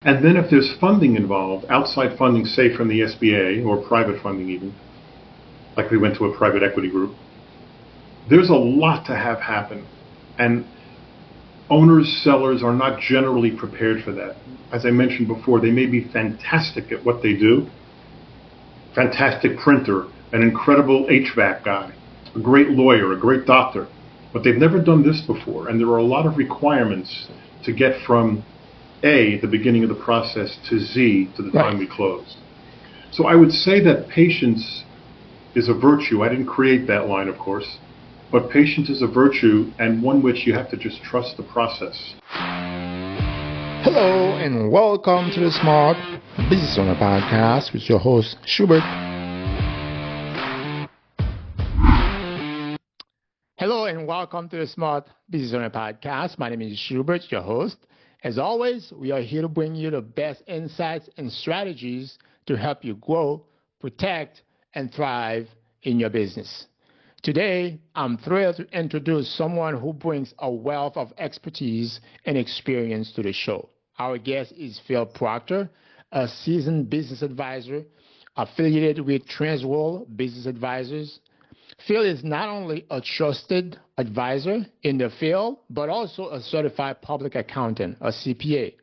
And then if there's funding involved, outside funding, say from the SBA or private funding even, like we went to a private equity group, there's a lot to have happen. And owners, sellers are not generally prepared for that. As I mentioned before, they may be fantastic at what they do, fantastic printer, an incredible HVAC guy, a great lawyer, a great doctor, but they've never done this before. And there are a lot of requirements to get from A, the beginning of the process, to Z, to the time we close. So I would say that patience is a virtue. I didn't create that line, of course, but patience is a virtue, and one which you have to just trust the process. Hello and welcome to the Smart Business Owner Podcast with your host, Shubert. Hello and welcome to the Smart Business Owner Podcast. My name is Shubert, your host. As always, we are here to bring you the best insights and strategies to help you grow, protect, and thrive in your business. Today, I'm thrilled to introduce someone who brings a wealth of expertise and experience to the show. Our guest is Phil Proctor, a seasoned business advisor affiliated with Transworld Business Advisors. Phil is not only a trusted advisor in the field, but also a certified public accountant, a CPA.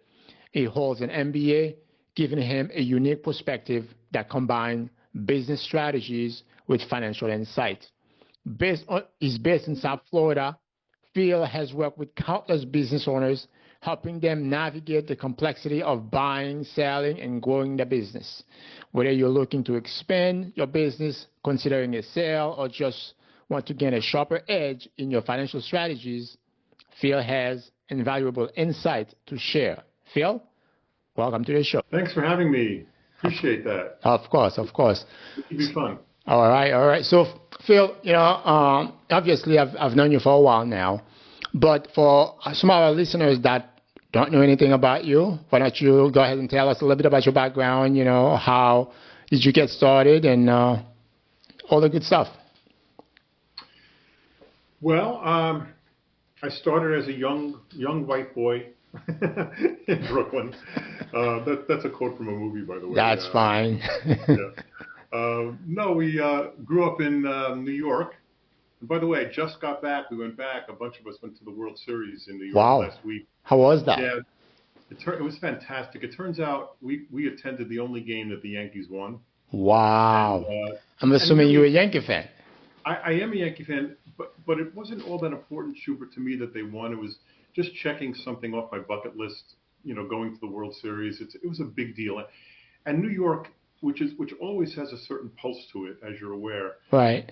He holds an MBA, giving him a unique perspective that combines business strategies with financial insight. He's based in South Florida. Phil has worked with countless business owners, helping them navigate the complexity of buying, selling, and growing their business. Whether you're looking to expand your business, considering a sale, or just want to gain a sharper edge in your financial strategies, Phil has invaluable insight to share. Phil, welcome to the show. Thanks for having me. Appreciate that. Of course. It'll be fun. All right. So, Phil, obviously I've known you for a while now, but for some of our listeners that don't know anything about you, why don't you go ahead and tell us a little bit about your background, how did you get started and all the good stuff. Well, I started as a young white boy in Brooklyn. That's a quote from a movie, by the way. That's fine. No, we grew up in New York. And by the way, I just got back. We went back. A bunch of us went to the World Series in New York last week. How was that? Yeah, it was fantastic. It turns out we attended the only game that the Yankees won. Wow. And, I'm assuming you're a Yankee fan. I am a Yankee fan, but it wasn't all that important, Shubert, to me that they won. It was just checking something off my bucket list, going to the World Series. It was a big deal. And New York, which always has a certain pulse to it, as you're aware, right,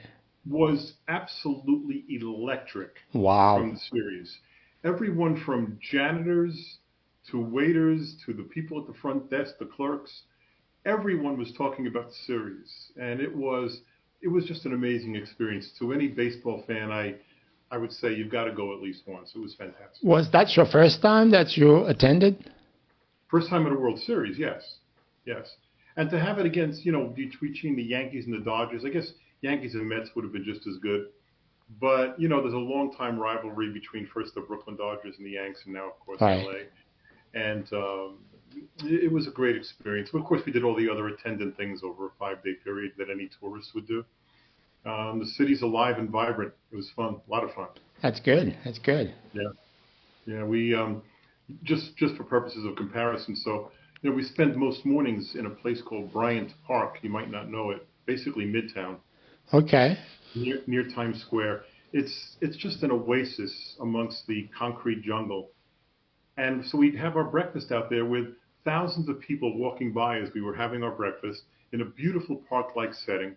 was absolutely electric. Wow. From the series. Everyone from janitors to waiters to the people at the front desk, the clerks, everyone was talking about the series. And it was just an amazing experience. To any baseball fan, I would say you've got to go at least once. It was fantastic. Was that your first time that you attended? First time at a World Series, yes. And to have it against, between the Yankees and the Dodgers, I guess Yankees and Mets would have been just as good. But, there's a long-time rivalry between first the Brooklyn Dodgers and the Yanks, and now, of course, right. LA. And it was a great experience. Of course, we did all the other attendant things over a 5-day period that any tourist would do. The city's alive and vibrant. It was fun, a lot of fun. That's good. Yeah. We just for purposes of comparison. So, we spend most mornings in a place called Bryant Park. You might not know it. Basically, Midtown. Okay. Near Times Square. It's just an oasis amongst the concrete jungle. And so we'd have our breakfast out there with thousands of people walking by as we were having our breakfast in a beautiful park-like setting.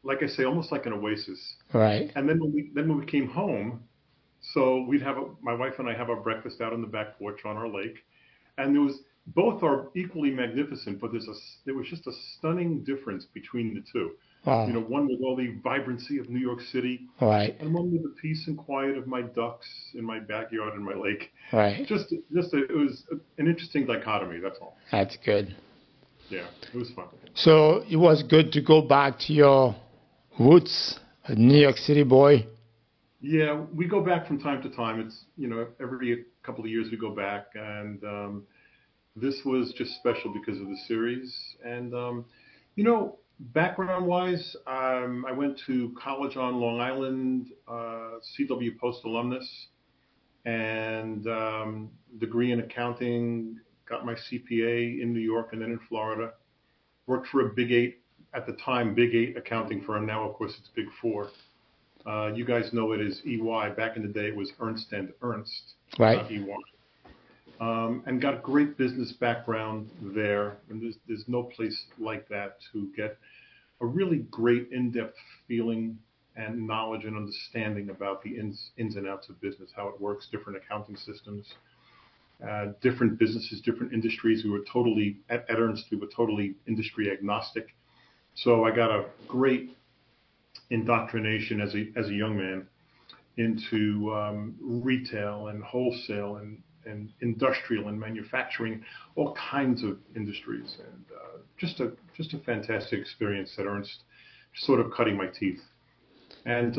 Like I say, almost like an oasis. Right. And then when we came home, so we'd have my wife and I have our breakfast out on the back porch on our lake, and both are equally magnificent, but there was just a stunning difference between the two. Wow. One with all the vibrancy of New York City, right, and one with the peace and quiet of my ducks in my backyard and my lake. Right. It was an interesting dichotomy. That's all. That's good. Yeah, it was fun. So it was good to go back to your roots, a New York City boy. Yeah, we go back from time to time. It's every couple of years we go back, and This was just special because of the series. And, background-wise, I went to college on Long Island, CW Post alumnus, and degree in accounting, got my CPA in New York and then in Florida. Worked for a Big Eight, at the time, Big Eight accounting firm. Now, of course, it's Big Four. You guys know it as EY. Back in the day, it was Ernst and Ernst, Right. not EY. And got a great business background there. And there's no place like that to get a really great in-depth feeling and knowledge and understanding about the ins and outs of business, how it works, different accounting systems, different businesses, different industries. We were totally, at Ernst, we were totally industry agnostic. So I got a great indoctrination as a young man into retail and wholesale and industrial and manufacturing, all kinds of industries, and just a fantastic experience at Ernst, sort of cutting my teeth. And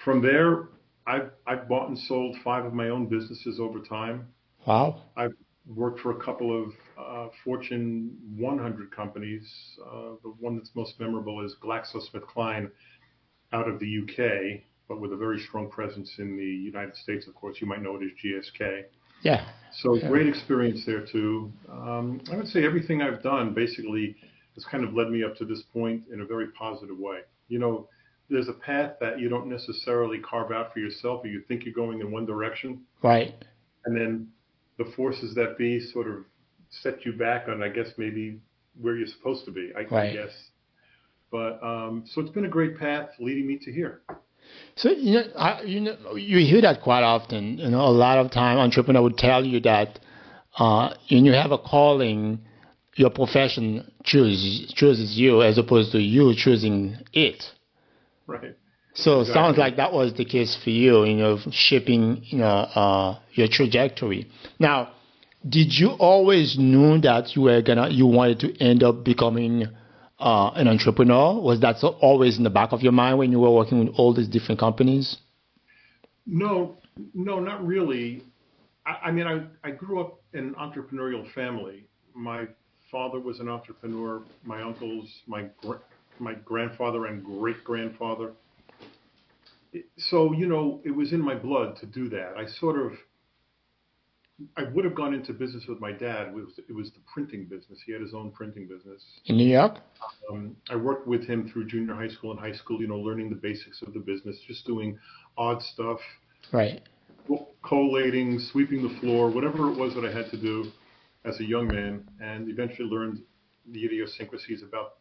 from there, I've bought and sold 5 of my own businesses over time. Wow. I've worked for a couple of Fortune 100 companies. The one that's most memorable is GlaxoSmithKline out of the UK, but with a very strong presence in the United States, of course. You might know it as GSK. Yeah. So Yeah. great experience there, too. I would say everything I've done basically has kind of led me up to this point in a very positive way. There's a path that you don't necessarily carve out for yourself, or you think you're going in one direction, Right. and then the forces that be sort of set you back on, I guess, maybe where you're supposed to be, I Right. guess. But so it's been a great path leading me to here. So you hear that quite often. A lot of time entrepreneur would tell you that when you have a calling, your profession chooses you as opposed to you choosing it. Right. So it sounds Exactly. like that was the case for you. Shaping your trajectory. Now, did you always knew that you wanted to end up becoming an entrepreneur? Was that always in the back of your mind when you were working with all these different companies? No, no, not really. I mean, I grew up in an entrepreneurial family. My father was an entrepreneur. My uncles, my grandfather and great grandfather. So it was in my blood to do that. I would have gone into business with my dad. It was the printing business. He had his own printing business. In New York? I worked with him through junior high school and high school, learning the basics of the business, just doing odd stuff, Right. collating, sweeping the floor, whatever it was that I had to do as a young man, and eventually learned the idiosyncrasies about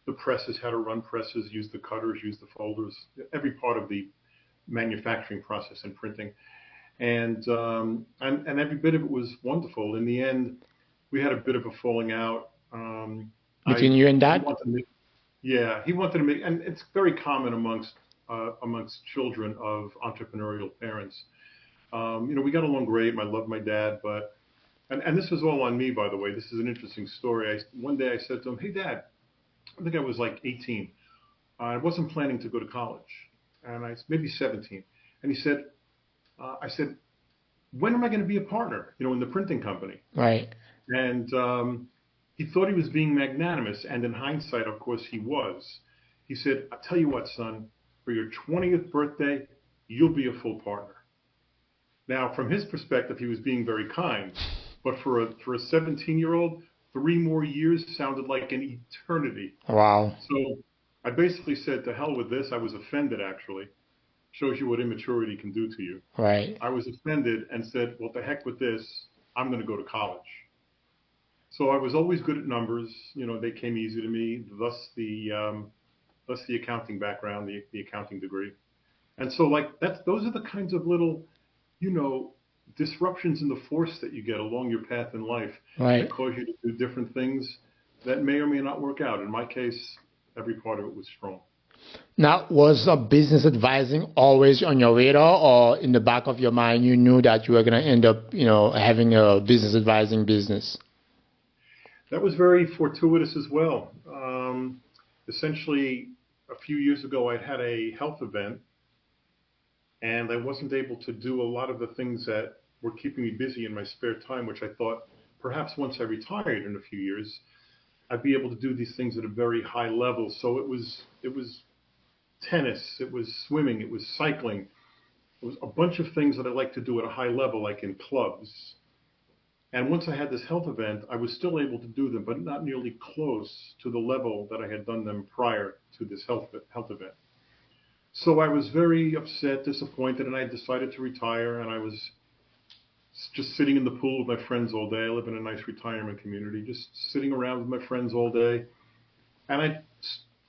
the presses, how to run presses, use the cutters, use the folders, every part of the manufacturing process and printing. And every bit of it was wonderful. In the end, we had a bit of a falling out. Between you and He Dad? wanted me, yeah, he wanted to make, and it's very common amongst children of entrepreneurial parents. We got along great. I loved my dad, but and this was all on me, by the way. This is an interesting story. One day I said to him, "Hey, Dad," I think I was like 18. I wasn't planning to go to college, and maybe 17. And he said, I said, "When am I going to be a partner? In the printing company?" Right. And he thought he was being magnanimous, and in hindsight, of course, he was. He said, "I'll tell you what, son, for your 20th birthday, you'll be a full partner." Now, from his perspective, he was being very kind, but for a 17-year-old, 3 more years sounded like an eternity. Wow. So I basically said, "To hell with this." I was offended, actually. Shows you what immaturity can do to you. Right. I was offended and said, "Well, to heck with this. I'm going to go to college." So I was always good at numbers. They came easy to me. Thus the accounting background, the accounting degree. And so those are the kinds of little, disruptions in the force that you get along your path in life Right. that cause you to do different things that may or may not work out. In my case, every part of it was strong. Now, was business advising always on your radar, or in the back of your mind, you knew that you were going to end up, having a business advising business? That was very fortuitous as well. Essentially, a few years ago, I had a health event, and I wasn't able to do a lot of the things that were keeping me busy in my spare time, which I thought perhaps once I retired in a few years, I'd be able to do these things at a very high level. So it was tennis, it was swimming, it was cycling. It was a bunch of things that I like to do at a high level, like in clubs. And once I had this health event, I was still able to do them, but not nearly close to the level that I had done them prior to this health event. So I was very upset, disappointed, and I decided to retire. And I was just sitting in the pool with my friends all day. I live in a nice retirement community, just sitting around with my friends all day. And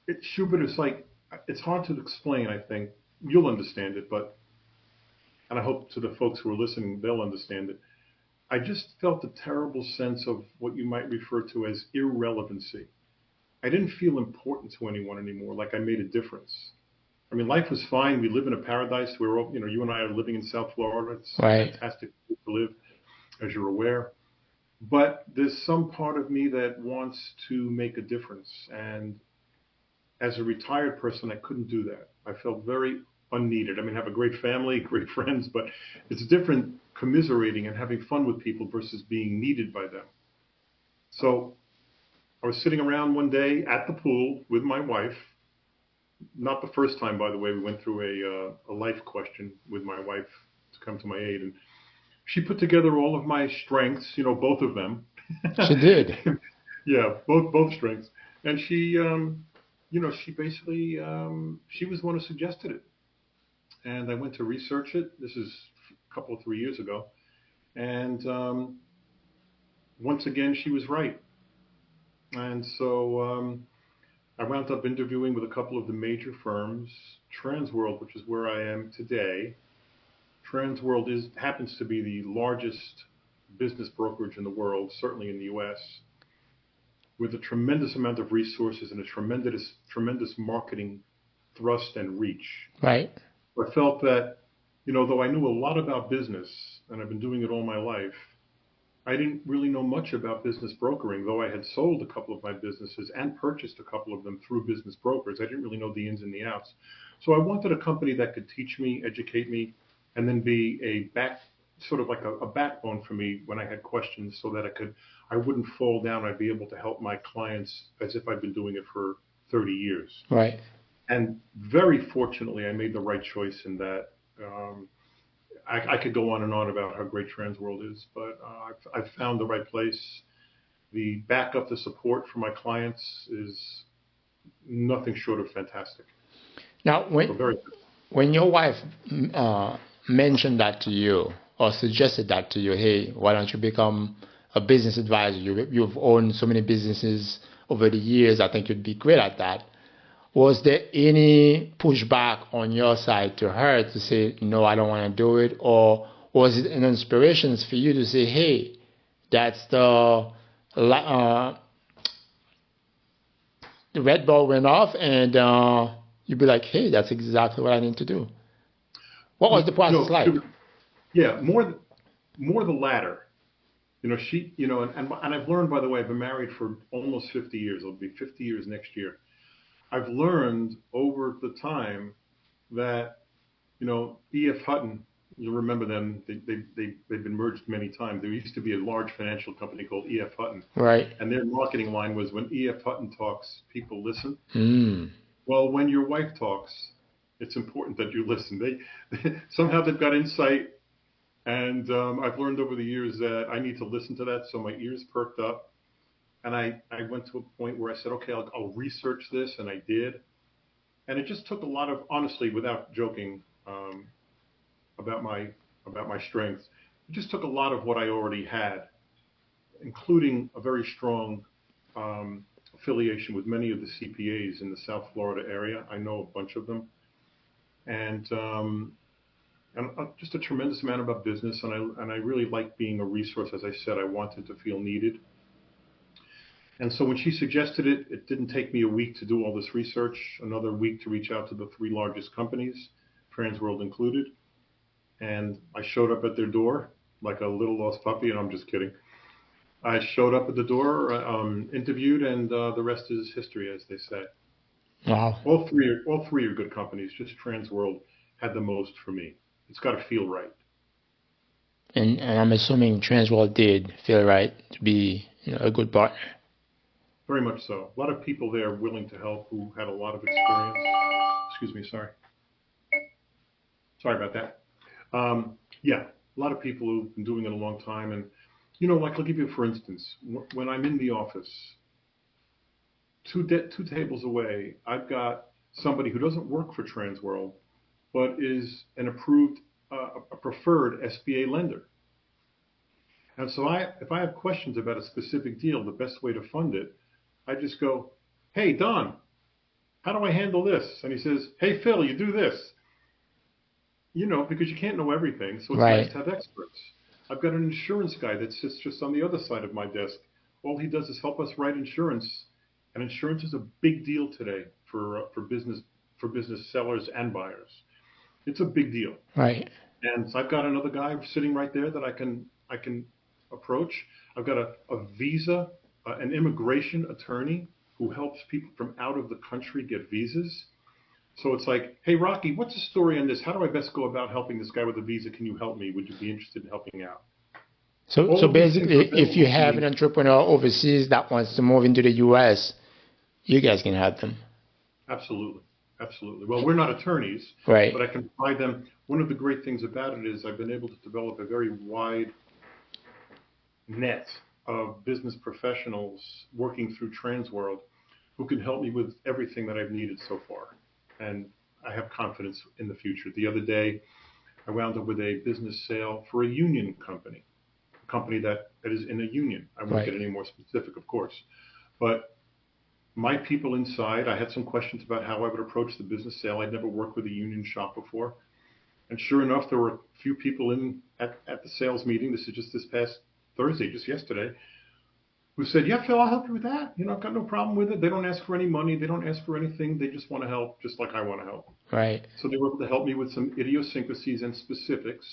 Shubert is like, it's hard to explain, I think. You'll understand it, and I hope to the folks who are listening, they'll understand it. I just felt a terrible sense of what you might refer to as irrelevancy. I didn't feel important to anyone anymore, like I made a difference. I mean, life was fine. We live in a paradise. We're all, you and I are living in South Florida. It's Right. fantastic to live, as you're aware. But there's some part of me that wants to make a difference. And as a retired person, I couldn't do that. I felt very unneeded. I mean, I have a great family, great friends, but it's different commiserating and having fun with people versus being needed by them. So I was sitting around one day at the pool with my wife. Not the first time, by the way. We went through a life question with my wife to come to my aid. And she put together all of my strengths, both of them. She did. Yeah, both strengths. And she, she basically, she was the one who suggested it. And I went to research it. This is a couple of 3 years ago. And once again, she was right. And so I wound up interviewing with a couple of the major firms. Transworld, which is where I am today. Transworld happens to be the largest business brokerage in the world, certainly in the U.S., with a tremendous amount of resources and a tremendous marketing thrust and reach. Right. I felt that, though I knew a lot about business, and I've been doing it all my life, I didn't really know much about business brokering, though I had sold a couple of my businesses and purchased a couple of them through business brokers. I didn't really know the ins and the outs. So I wanted a company that could teach me, educate me, and then be sort of like a backbone for me when I had questions, so that I wouldn't fall down. I'd be able to help my clients as if I'd been doing it for 30 years. Right. And very fortunately, I made the right choice in that. I could go on and on about how great Transworld is, but I've found the right place. The backup, the support for my clients is nothing short of fantastic. Now, when your wife mentioned that to you or suggested that to you, hey, why don't you become a business advisor? You've owned so many businesses over the years. I think you'd be great at that. Was there any pushback on your side to her to say, no, I don't want to do it? Or was it an inspiration for you to say, hey, that's the red ball went off, and you'd be like, hey, that's exactly what I need to do? What was the process like? Yeah, more the latter. She, and I've learned, by the way, I've been married for almost 50 years. It'll be 50 years next year. I've learned over the time that, E.F. Hutton, you'll remember them, they've been merged many times. There used to be a large financial company called E.F. Hutton. Right. And their marketing line was, when E.F. Hutton talks, people listen. Mm. Well, when your wife talks, it's important that you listen. Somehow they've got insight. And I've learned over the years that I need to listen to that. So my ears perked up. And I went to a point where I said, okay, I'll research this, and I did. And it just took a lot of, honestly, without joking about my strengths, it just took a lot of what I already had, including a very strong affiliation with many of the CPAs in the South Florida area. I know a bunch of them. And just a tremendous amount about business. And I really like being a resource. As I said, I wanted to feel needed. And so when she suggested it, it didn't take me a week to do all this research, another week to reach out to the 3 largest companies, Transworld included. And I showed up at their door like a little lost puppy, and I'm just kidding. I showed up at the door, interviewed, and the rest is history, as they say. Wow. All three are good companies. Just Transworld had the most for me. It's got to feel right. And I'm assuming Transworld did feel right to be a good partner. Very much so. A lot of people there willing to help who had a lot of experience. Excuse me, sorry. Sorry about that. Yeah, a lot of people who've been doing it a long time. And, like I'll give you, for instance, when I'm in the office, two tables away, I've got somebody who doesn't work for Transworld, but is an approved, a preferred SBA lender. And so if I have questions about a specific deal, the best way to fund it, I just go, hey, Don, how do I handle this? And he says, hey, Phil, you do this. Because you can't know everything, so it's nice to have experts. I've got an insurance guy that sits just on the other side of my desk. All he does is help us write insurance, and insurance is a big deal today for business sellers and buyers. It's a big deal. Right. And so I've got another guy sitting right there that I can approach. I've got a visa, an immigration attorney who helps people from out of the country get visas. So it's like, hey, Rocky, what's the story on this? How do I best go about helping this guy with a visa? Can you help me? Would you be interested in helping out? So basically, if you have an entrepreneur overseas that wants to move into the U.S., you guys can help them. Absolutely. Absolutely. Well, we're not attorneys, right? But I can provide them. One of the great things about it is I've been able to develop a very wide net of business professionals working through Transworld who can help me with everything that I've needed so far. And I have confidence in the future. The other day, I wound up with a business sale for a union company, a company that is in a union. I won't get any more specific, of course. But my people inside, I had some questions about how I would approach the business sale. I'd never worked with a union shop before. And sure enough, there were a few people at the sales meeting. This is just this past Thursday, just yesterday, who said, yeah, Phil, I'll help you with that. I've got no problem with it. They don't ask for any money. They don't ask for anything. They just want to help, just like I want to help. Right. So they were able to help me with some idiosyncrasies and specifics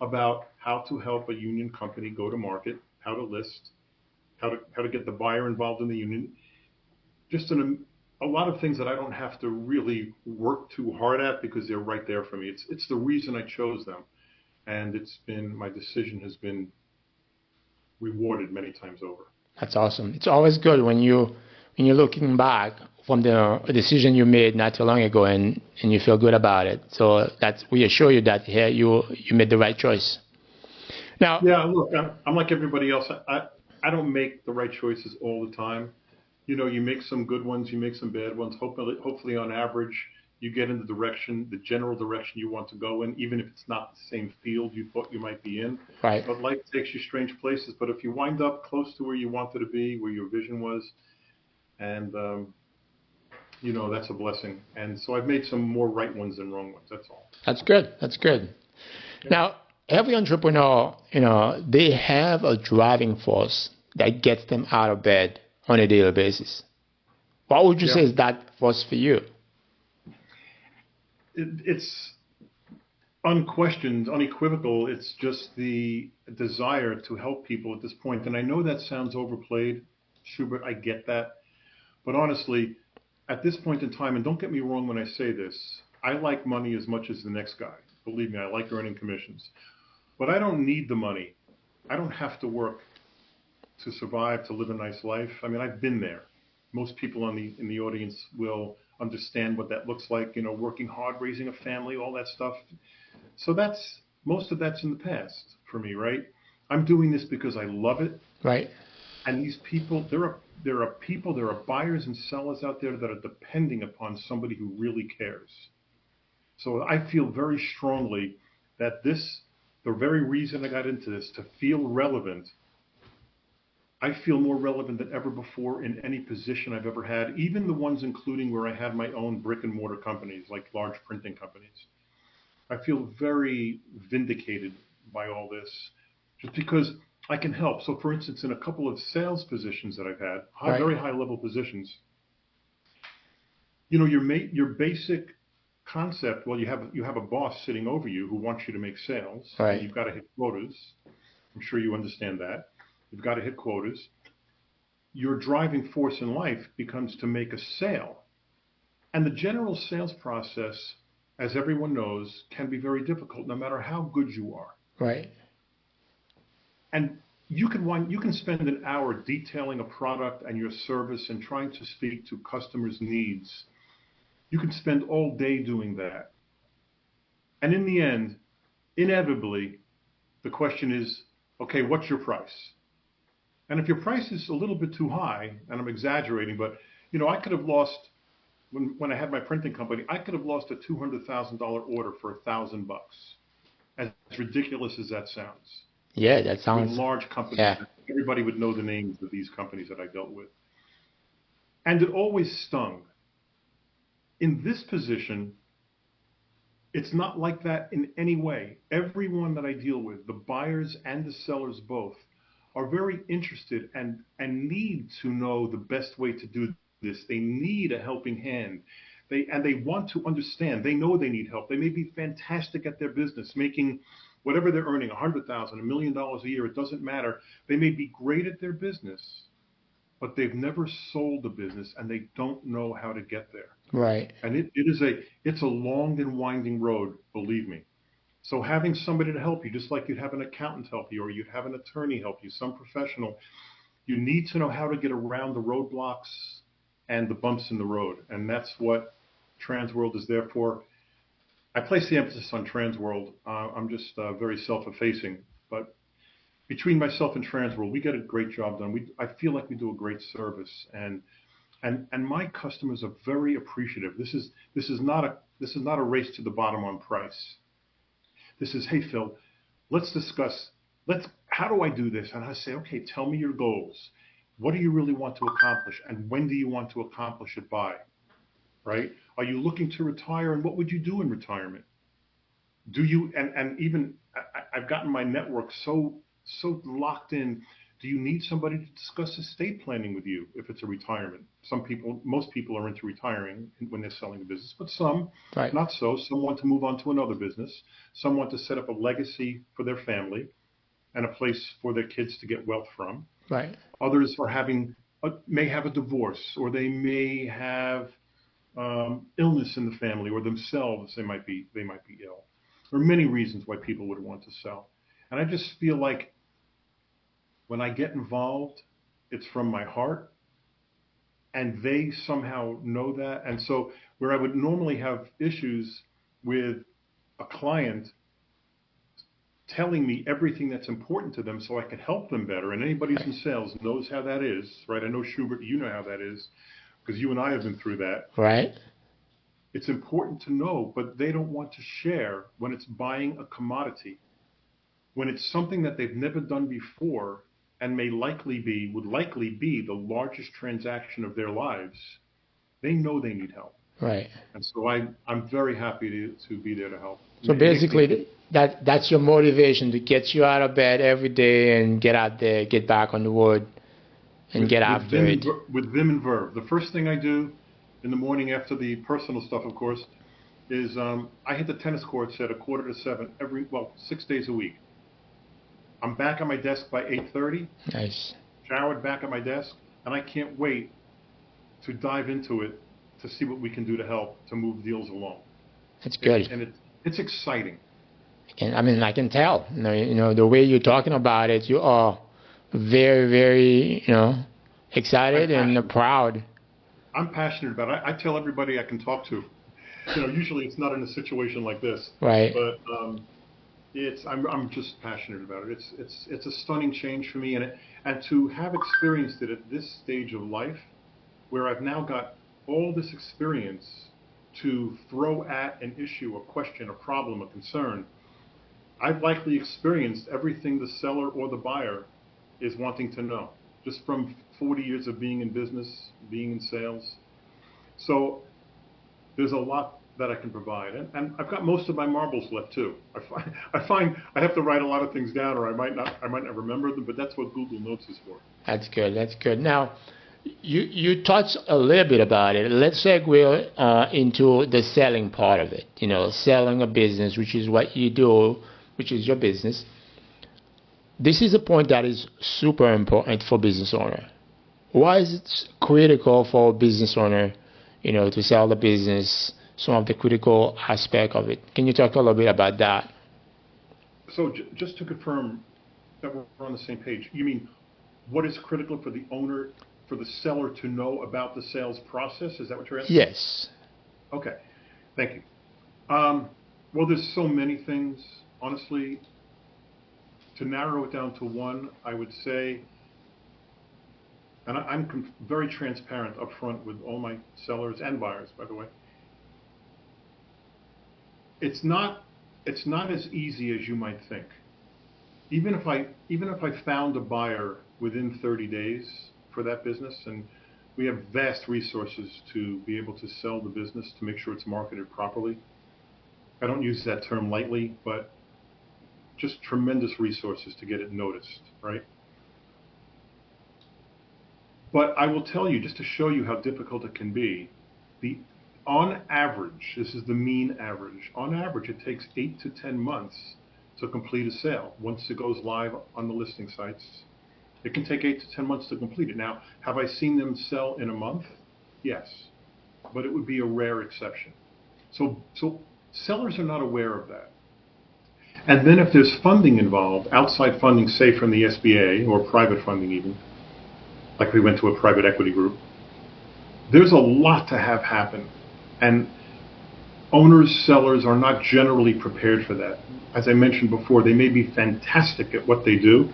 about how to help a union company go to market, how to list, how to get the buyer involved in the union. Just a lot of things that I don't have to really work too hard at because they're right there for me. It's the reason I chose them. And my decision has been rewarded many times over. That's awesome. It's always good when you're looking back from the decision you made not too long ago and you feel good about it. So we assure you that you made the right choice. Now, yeah, look, I'm like everybody else. I don't make the right choices all the time. You make some good ones, you make some bad ones. Hopefully on average, you get in the general direction you want to go in, even if it's not the same field you thought you might be in. Right. But life takes you strange places. But if you wind up close to where you wanted to be, where your vision was, and that's a blessing. And so I've made some more right ones than wrong ones. That's all. That's good. That's good. Yeah. Now, every entrepreneur, they have a driving force that gets them out of bed on a daily basis. What would you say is that force for you? It's unquestioned, unequivocal. It's just the desire to help people at this point. And I know that sounds overplayed, Shubert. I get that. But honestly, at this point in time, and don't get me wrong when I say this, I like money as much as the next guy. Believe me, I like earning commissions. But I don't need the money. I don't have to work to survive, to live a nice life. I mean, I've been there. Most people in the audience will understand what that looks like, working hard, raising a family, all that stuff. So most of that's in the past for me, right? I'm doing this because I love it. Right. And these people, there are buyers and sellers out there that are depending upon somebody who really cares. So I feel very strongly that the very reason I got into this, to feel relevant, I feel more relevant than ever before in any position I've ever had, even the ones including where I had my own brick and mortar companies, like large printing companies. I feel very vindicated by all this just because I can help. So for instance, in a couple of sales positions that I've had, very high level positions, your basic concept, well, you have a boss sitting over you who wants you to make sales. Right. And you've got to hit quotas. I'm sure you understand that. You've got to hit quotas. Your driving force in life becomes to make a sale. And the general sales process, as everyone knows, can be very difficult no matter how good you are. Right. And you can spend an hour detailing a product and your service and trying to speak to customers' needs. You can spend all day doing that. And in the end, inevitably, the question is, okay, what's your price? And if your price is a little bit too high, and I'm exaggerating, but I could have lost when I had my printing company, I could have lost a $200,000 order for $1,000. As ridiculous as that sounds. Yeah, that sounds. With large companies, Yeah. everybody would know the names of these companies that I dealt with, and it always stung. In this position, it's not like that in any way. Everyone that I deal with, the buyers and the sellers both, are very interested and need to know the best way to do this. They need a helping hand. They want to understand. They know they need help. They may be fantastic at their business, making whatever they're earning, $100,000, $1 million a year. It doesn't matter. They may be great at their business, but they've never sold a business and they don't know how to get there. Right. And it's a long and winding road, believe me. So having somebody to help you, just like you'd have an accountant help you or you'd have an attorney help you, some professional, you need to know how to get around the roadblocks and the bumps in the road. And that's what Transworld is there for. I place the emphasis on Transworld. I'm just very self-effacing, but between myself and Transworld, we get a great job done. I feel like we do a great service, and my customers are very appreciative. This is not a race to the bottom on price. This is, hey Phil, let's discuss. How do I do this? And I say, okay, tell me your goals. What do you really want to accomplish, and when do you want to accomplish it by? Right? Are you looking to retire, and what would you do in retirement? Do you and even I've gotten my network so locked in. Do you need somebody to discuss estate planning with you if it's a retirement? Most people are into retiring when they're selling a business, but some Right. not so. Some want to move on to another business. Some want to set up a legacy for their family and a place for their kids to get wealth from. Right. Others are may have a divorce, or they may have illness in the family, or themselves they might be ill. There are many reasons why people would want to sell, and I just feel like when I get involved, it's from my heart, and they somehow know that. And so where I would normally have issues with a client telling me everything that's important to them so I could help them better, and anybody who's in sales knows how that is, right? I know, Shubert, you know how that is, because you and I have been through that. Right. It's important to know, but they don't want to share when it's buying a commodity. When it's something that they've never done before and would likely be the largest transaction of their lives, they know they need help. Right. And so I'm very happy to be there to help. So basically, that's your motivation to get you out of bed every day and get out there, get back on the road, and get after it. With vim and verve. The first thing I do in the morning after the personal stuff, of course, is I hit the tennis courts at 6:45 6 days a week. I'm back on my desk by 8:30. Nice. Showered, back at my desk, and I can't wait to dive into it to see what we can do to help to move deals along. That's good. And it's exciting. I can tell. The way you're talking about it, you are very, very, excited and proud. I'm passionate about it. I tell everybody I can talk to. Usually it's not in a situation like this. Right. But I'm just passionate about it. It's a stunning change for me, and to have experienced it at this stage of life, where I've now got all this experience to throw at an issue, a question, a problem, a concern. I've likely experienced everything the seller or the buyer is wanting to know, just from 40 years of being in business, being in sales. So there's a lot that I can provide, and I've got most of my marbles left too. I find I have to write a lot of things down, or I might not remember them, but that's what Google Notes is for. That's good. That's good. Now, you touched a little bit about it. Let's segue into the selling part of it. Selling a business, which is what you do, which is your business. This is a point that is super important for business owner. Why is it critical for a business owner, to sell the business? Some of the critical aspect of it. Can you talk a little bit about that? So just to confirm, that we're on the same page. You mean what is critical for the owner, for the seller to know about the sales process? Is that what you're asking? Yes. Okay, thank you. Well, there's so many things, honestly. To narrow it down to one, I would say, and I'm very transparent up front with all my sellers and buyers, by the way. It's not as easy as you might think. Even if I found a buyer within 30 days for that business, and we have vast resources to be able to sell the business to make sure it's marketed properly. I don't use that term lightly, but just tremendous resources to get it noticed, right? But I will tell you, just to show you how difficult it can be, the on average, this is the mean average, on average it takes 8 to 10 months to complete a sale. Once it goes live on the listing sites, it can take 8 to 10 months to complete it. Now, have I seen them sell in a month? Yes, but it would be a rare exception. So sellers are not aware of that. And then if there's funding involved, outside funding, say from the SBA or private funding even, like we went to a private equity group, there's a lot to have happen. And owners, sellers are not generally prepared for that. As I mentioned before, they may be fantastic at what they do,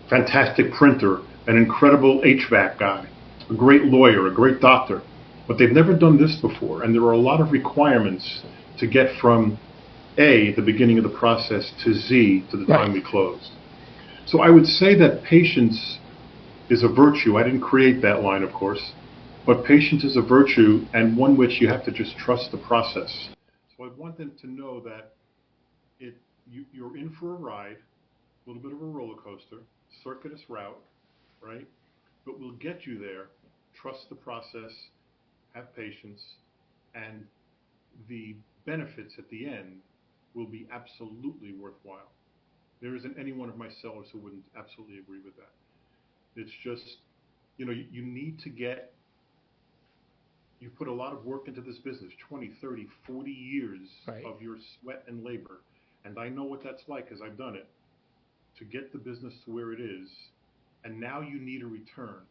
fantastic printer, an incredible HVAC guy, a great lawyer, a great doctor, but they've never done this before. And there are a lot of requirements to get from A, the beginning of the process, to Z, to the time we closed. So I would say that patience is a virtue. I didn't create that line, of course, but patience is a virtue, and one which you have to just trust the process. So I want them to know that you're in for a ride, a little bit of a roller coaster, circuitous route, right? But we'll get you there. Trust the process, have patience, and the benefits at the end will be absolutely worthwhile. There isn't any one of my sellers who wouldn't absolutely agree with that. It's just, you need to you've put a lot of work into this business, 20, 30, 40 years of your sweat and labor. And I know what that's like because I've done it, to get the business to where it is. And now you need a return.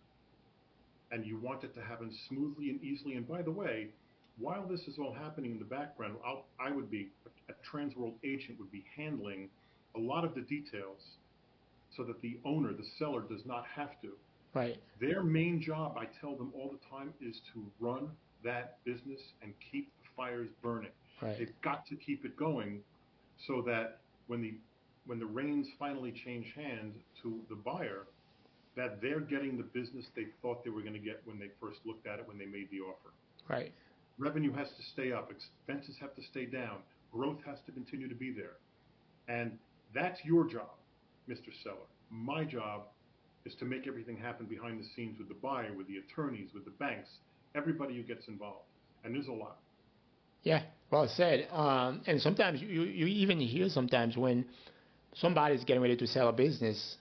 And you want it to happen smoothly and easily. And by the way, while this is all happening in the background, I would be, a Transworld agent would be handling a lot of the details so that the owner, the seller, does not have to. Right. Their main job, I tell them all the time, is to run that business and keep the fires burning. Right. They've got to keep it going so that when the reins finally change hands to the buyer, that they're getting the business they thought they were going to get when they first looked at it, when they made the offer. Right. Revenue has to stay up. Expenses have to stay down. Growth has to continue to be there. And that's your job, Mr. Seller. My job is to make everything happen behind the scenes with the buyer, with the attorneys, with the banks, everybody who gets involved. And there's a lot. Yeah, well said. And sometimes you even hear sometimes when somebody's getting ready to sell a business,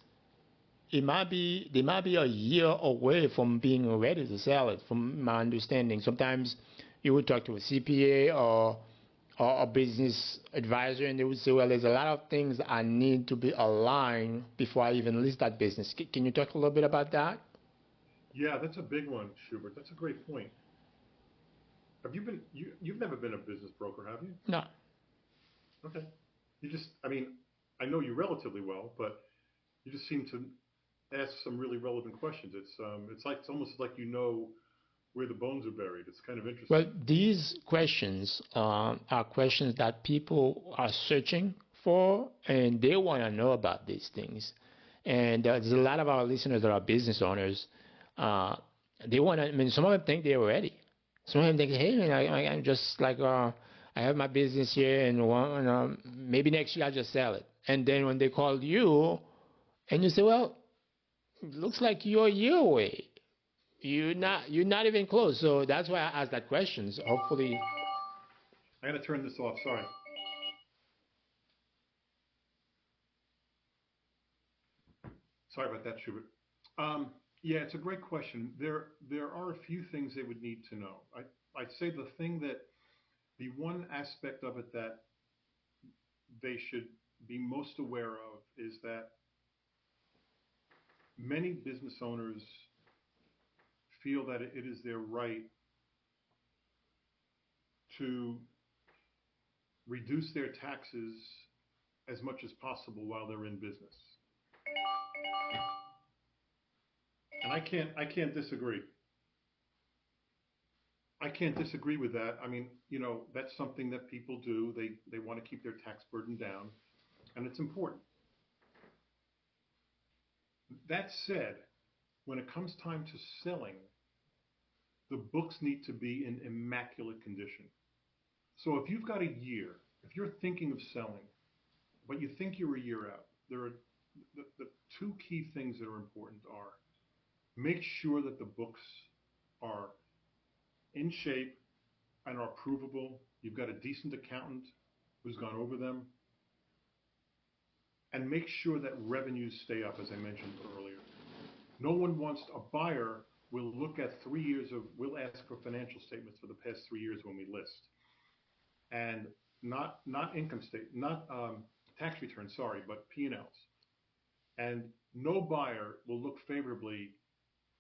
they might be a year away from being ready to sell it, from my understanding. Sometimes you would talk to a CPA or a business advisor, and they would say, well, there's a lot of things I need to be aligned before I even list that business. Can you talk a little bit about that? Yeah, that's a big one, Shubert. That's a great point. You've never been a business broker, have you? No. Okay. I know you relatively well, but you just seem to ask some really relevant questions. It's almost like you know where the bones are buried. It's kind of interesting. Well, these questions are questions that people are searching for, and they want to know about these things. And there's a lot of our listeners that are business owners. They want to. I mean, some of them think they're ready. Some of them think, hey, man, I'm just like I have my business here, and maybe next year I'll just sell it. And then when they call you, and you say, well, it looks like you're a year away. You're not even close. So that's why I asked that question. So hopefully, I got to turn this off. Sorry. Sorry about that, Shubert. Yeah, it's a great question. There are a few things they would need to know. I'd say the one aspect of it that they should be most aware of is that Many business owners feel that it is their right to reduce their taxes as much as possible while they're in business. And I can't disagree. I can't disagree with that. I mean, that's something that people do. They want to keep their tax burden down, and it's important. That said, when it comes time to selling, the books need to be in immaculate condition. So if you've got a year, if you're thinking of selling, but you think you're a year out, there are the two key things that are important are make sure that the books are in shape and are provable. You've got a decent accountant who's gone over them, and make sure that revenues stay up, as I mentioned earlier. No one wants a buyer will look at 3 years we'll ask for financial statements for the past 3 years when we list, and not income statement, not tax returns, sorry, but P&Ls. And no buyer will look favorably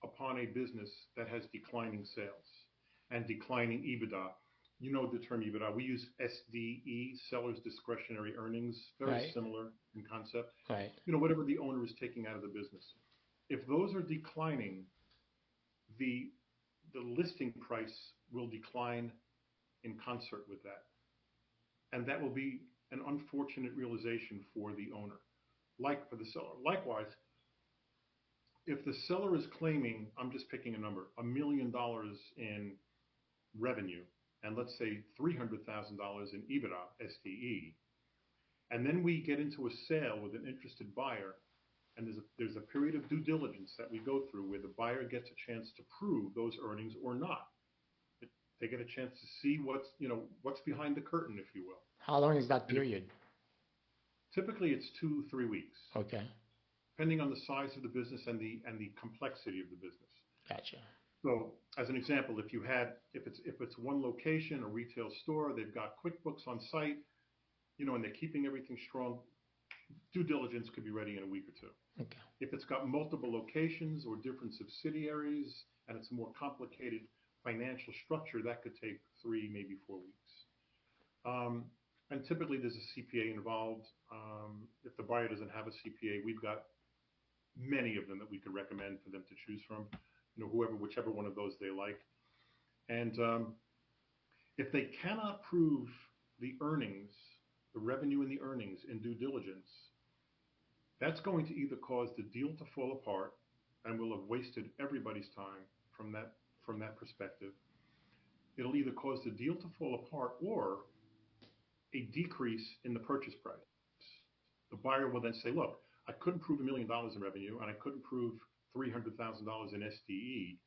upon a business that has declining sales and declining EBITDA. You know the term EBITDA. We use SDE, seller's discretionary earnings, very similar in concept. Right. Whatever the owner is taking out of the business. If those are declining, the listing price will decline in concert with that. And that will be an unfortunate realization for the owner, like for the seller. Likewise, if the seller is claiming, I'm just picking a number, $1 million in revenue, and let's say $300,000 in EBITDA, SDE, and then we get into a sale with an interested buyer, and there's a period of due diligence that we go through where the buyer gets a chance to prove those earnings or not. They get a chance to see what's behind the curtain, if you will. How long is that period? Typically, it's 2-3 weeks. Okay. Depending on the size of the business and the complexity of the business. Gotcha. So, as an example, if it's one location, a retail store, they've got QuickBooks on site, and they're keeping everything strong, due diligence could be ready in a week or two. Okay. If it's got multiple locations or different subsidiaries and it's a more complicated financial structure, that could take 3, maybe 4 weeks. And typically there's a CPA involved. If the buyer doesn't have a CPA, we've got many of them that we could recommend for them to choose from, whichever one of those they like. And if they cannot prove the earnings, the revenue and the earnings in due diligence, that's going to either cause the deal to fall apart, and we'll have wasted everybody's time from that perspective. It'll either cause the deal to fall apart or a decrease in the purchase price. The buyer will then say, look, I couldn't prove $1 million in revenue, and I couldn't prove $300,000 in SDE.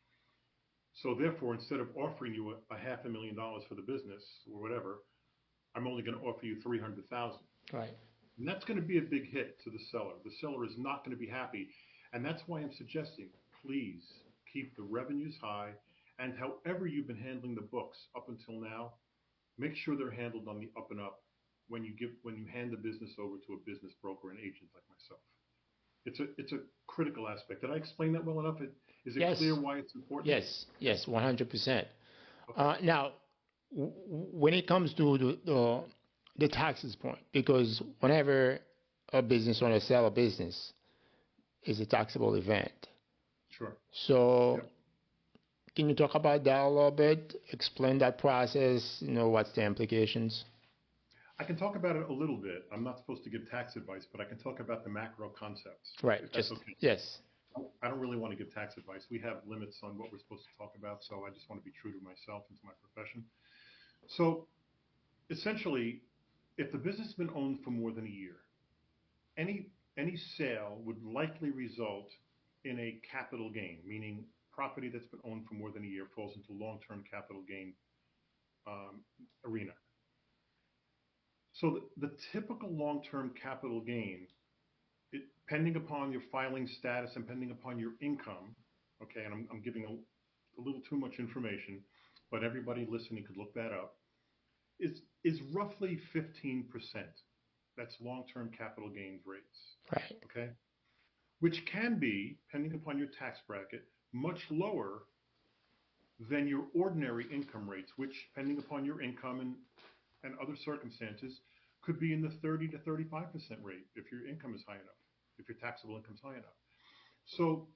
So therefore, instead of offering you a $500,000 for the business or whatever, I'm only going to offer you $300,000. Right. And that's going to be a big hit to the seller. The seller is not going to be happy. And that's why I'm suggesting, please keep the revenues high. And however you've been handling the books up until now, make sure they're handled on the up and up when you hand the business over to a business broker and agent like myself. It's a critical aspect. Did I explain that well enough? Is it clear why it's important? Yes, 100%. Okay. Now, when it comes to the taxes point, because whenever a business owner sells a business, it's a taxable event. Sure. So, can you talk about that a little bit? Explain that process. What's the implications? I can talk about it a little bit. I'm not supposed to give tax advice, but I can talk about the macro concepts. Right. Yes. I don't really want to give tax advice. We have limits on what we're supposed to talk about, so I just want to be true to myself and to my profession. So, essentially, if the business has been owned for more than a year, any sale would likely result in a capital gain, meaning property that's been owned for more than a year falls into long-term capital gain arena. So the typical long-term capital gain, depending upon your filing status and depending upon your income, okay, and I'm giving a little too much information, but everybody listening could look that up, is roughly 15%. That's long-term capital gains rates. Right. Okay. which can be, depending upon your tax bracket, much lower than your ordinary income rates, which, depending upon your income and other circumstances, could be in the 30 to 35% rate if your income is high enough, if your taxable income is high enough. So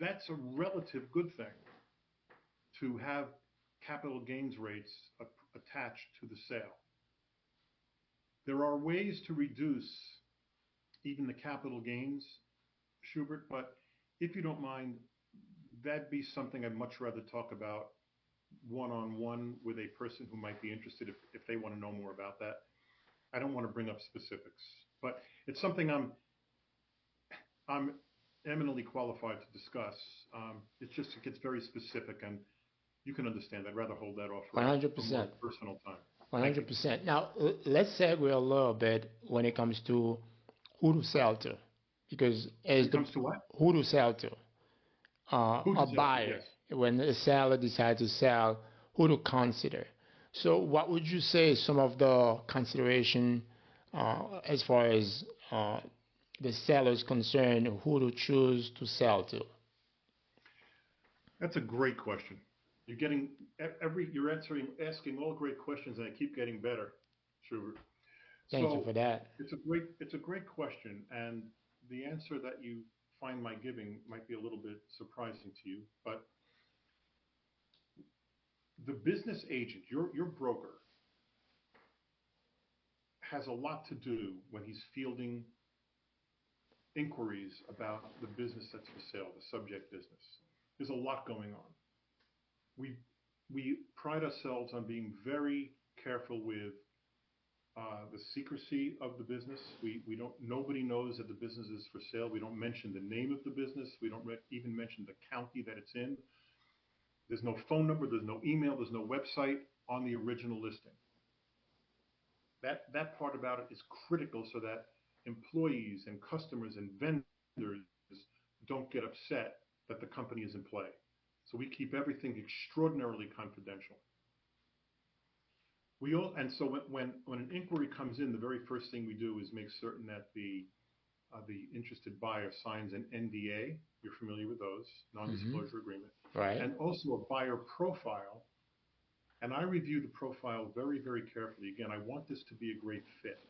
that's a relative good thing to have capital gains rates attached to the sale. There are ways to reduce even the capital gains, Shubert, but if you don't mind, that'd be something I'd much rather talk about one-on-one with a person who might be interested if they want to know more about that. I don't want to bring up specifics, but it's something I'm eminently qualified to discuss. It's just, it gets very specific, and you can understand. I'd rather hold that off for 100%. more personal time. 100%. Now, let's segue a little bit when it comes to who to sell to, because as it comes to what? Who to sell to, a buyer, yes. When a seller decides to sell, who to consider. So, what would you say some of the consideration as far as the seller is concerned, who to choose to sell to? That's a great question. You're asking all great questions, and I keep getting better, Shubert. Thank you for that. It's a great question, and the answer that you find my giving might be a little bit surprising to you, but the business agent, your broker, has a lot to do when he's fielding inquiries about the business that's for sale, the subject business. There's a lot going on. We pride ourselves on being very careful with the secrecy of the business. Nobody knows that the business is for sale. We don't mention the name of the business. We don't even mention the county that it's in. There's no phone number. There's no email. There's no website on the original listing. That part about it is critical so that employees and customers and vendors don't get upset that the company is in play. So we keep everything extraordinarily confidential. So when an inquiry comes in, the very first thing we do is make certain that the interested buyer signs an NDA. You're familiar with those, non-disclosure agreement, right? And also a buyer profile. And I review the profile very, very carefully. Again, I want this to be a great fit.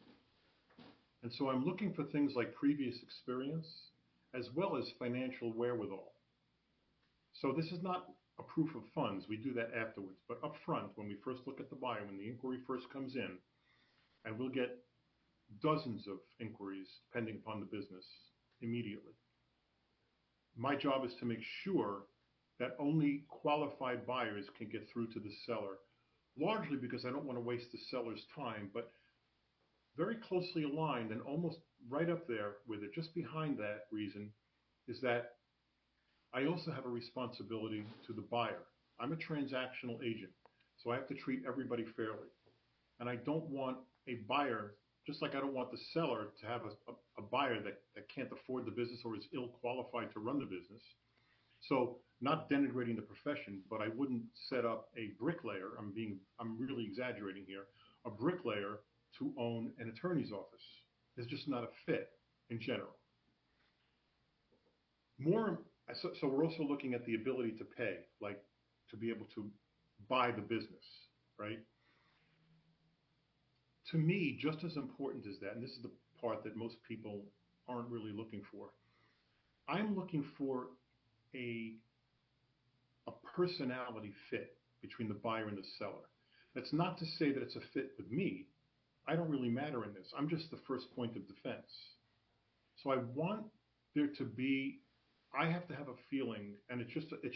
And so I'm looking for things like previous experience as well as financial wherewithal. So this is not a proof of funds. We do that afterwards. But up front, when we first look at the buyer, when the inquiry first comes in, and we'll get dozens of inquiries depending upon the business immediately. My job is to make sure that only qualified buyers can get through to the seller, largely because I don't want to waste the seller's time, but very closely aligned and almost right up there with it, just behind that reason, is that I also have a responsibility to the buyer. I'm a transactional agent, so I have to treat everybody fairly. And I don't want a buyer, just like I don't want the seller to have a buyer that can't afford the business or is ill qualified to run the business. So not denigrating the profession, but I wouldn't set up a bricklayer, I'm really exaggerating here, a bricklayer to own an attorney's office. It's just not a fit in general. So we're also looking at the ability to pay, like to be able to buy the business, right? To me, just as important as that, and this is the part that most people aren't really looking for, I'm looking for a personality fit between the buyer and the seller. That's not to say that it's a fit with me. I don't really matter in this. I'm just the first point of defense. So I want there to be, I have to have a feeling, and it's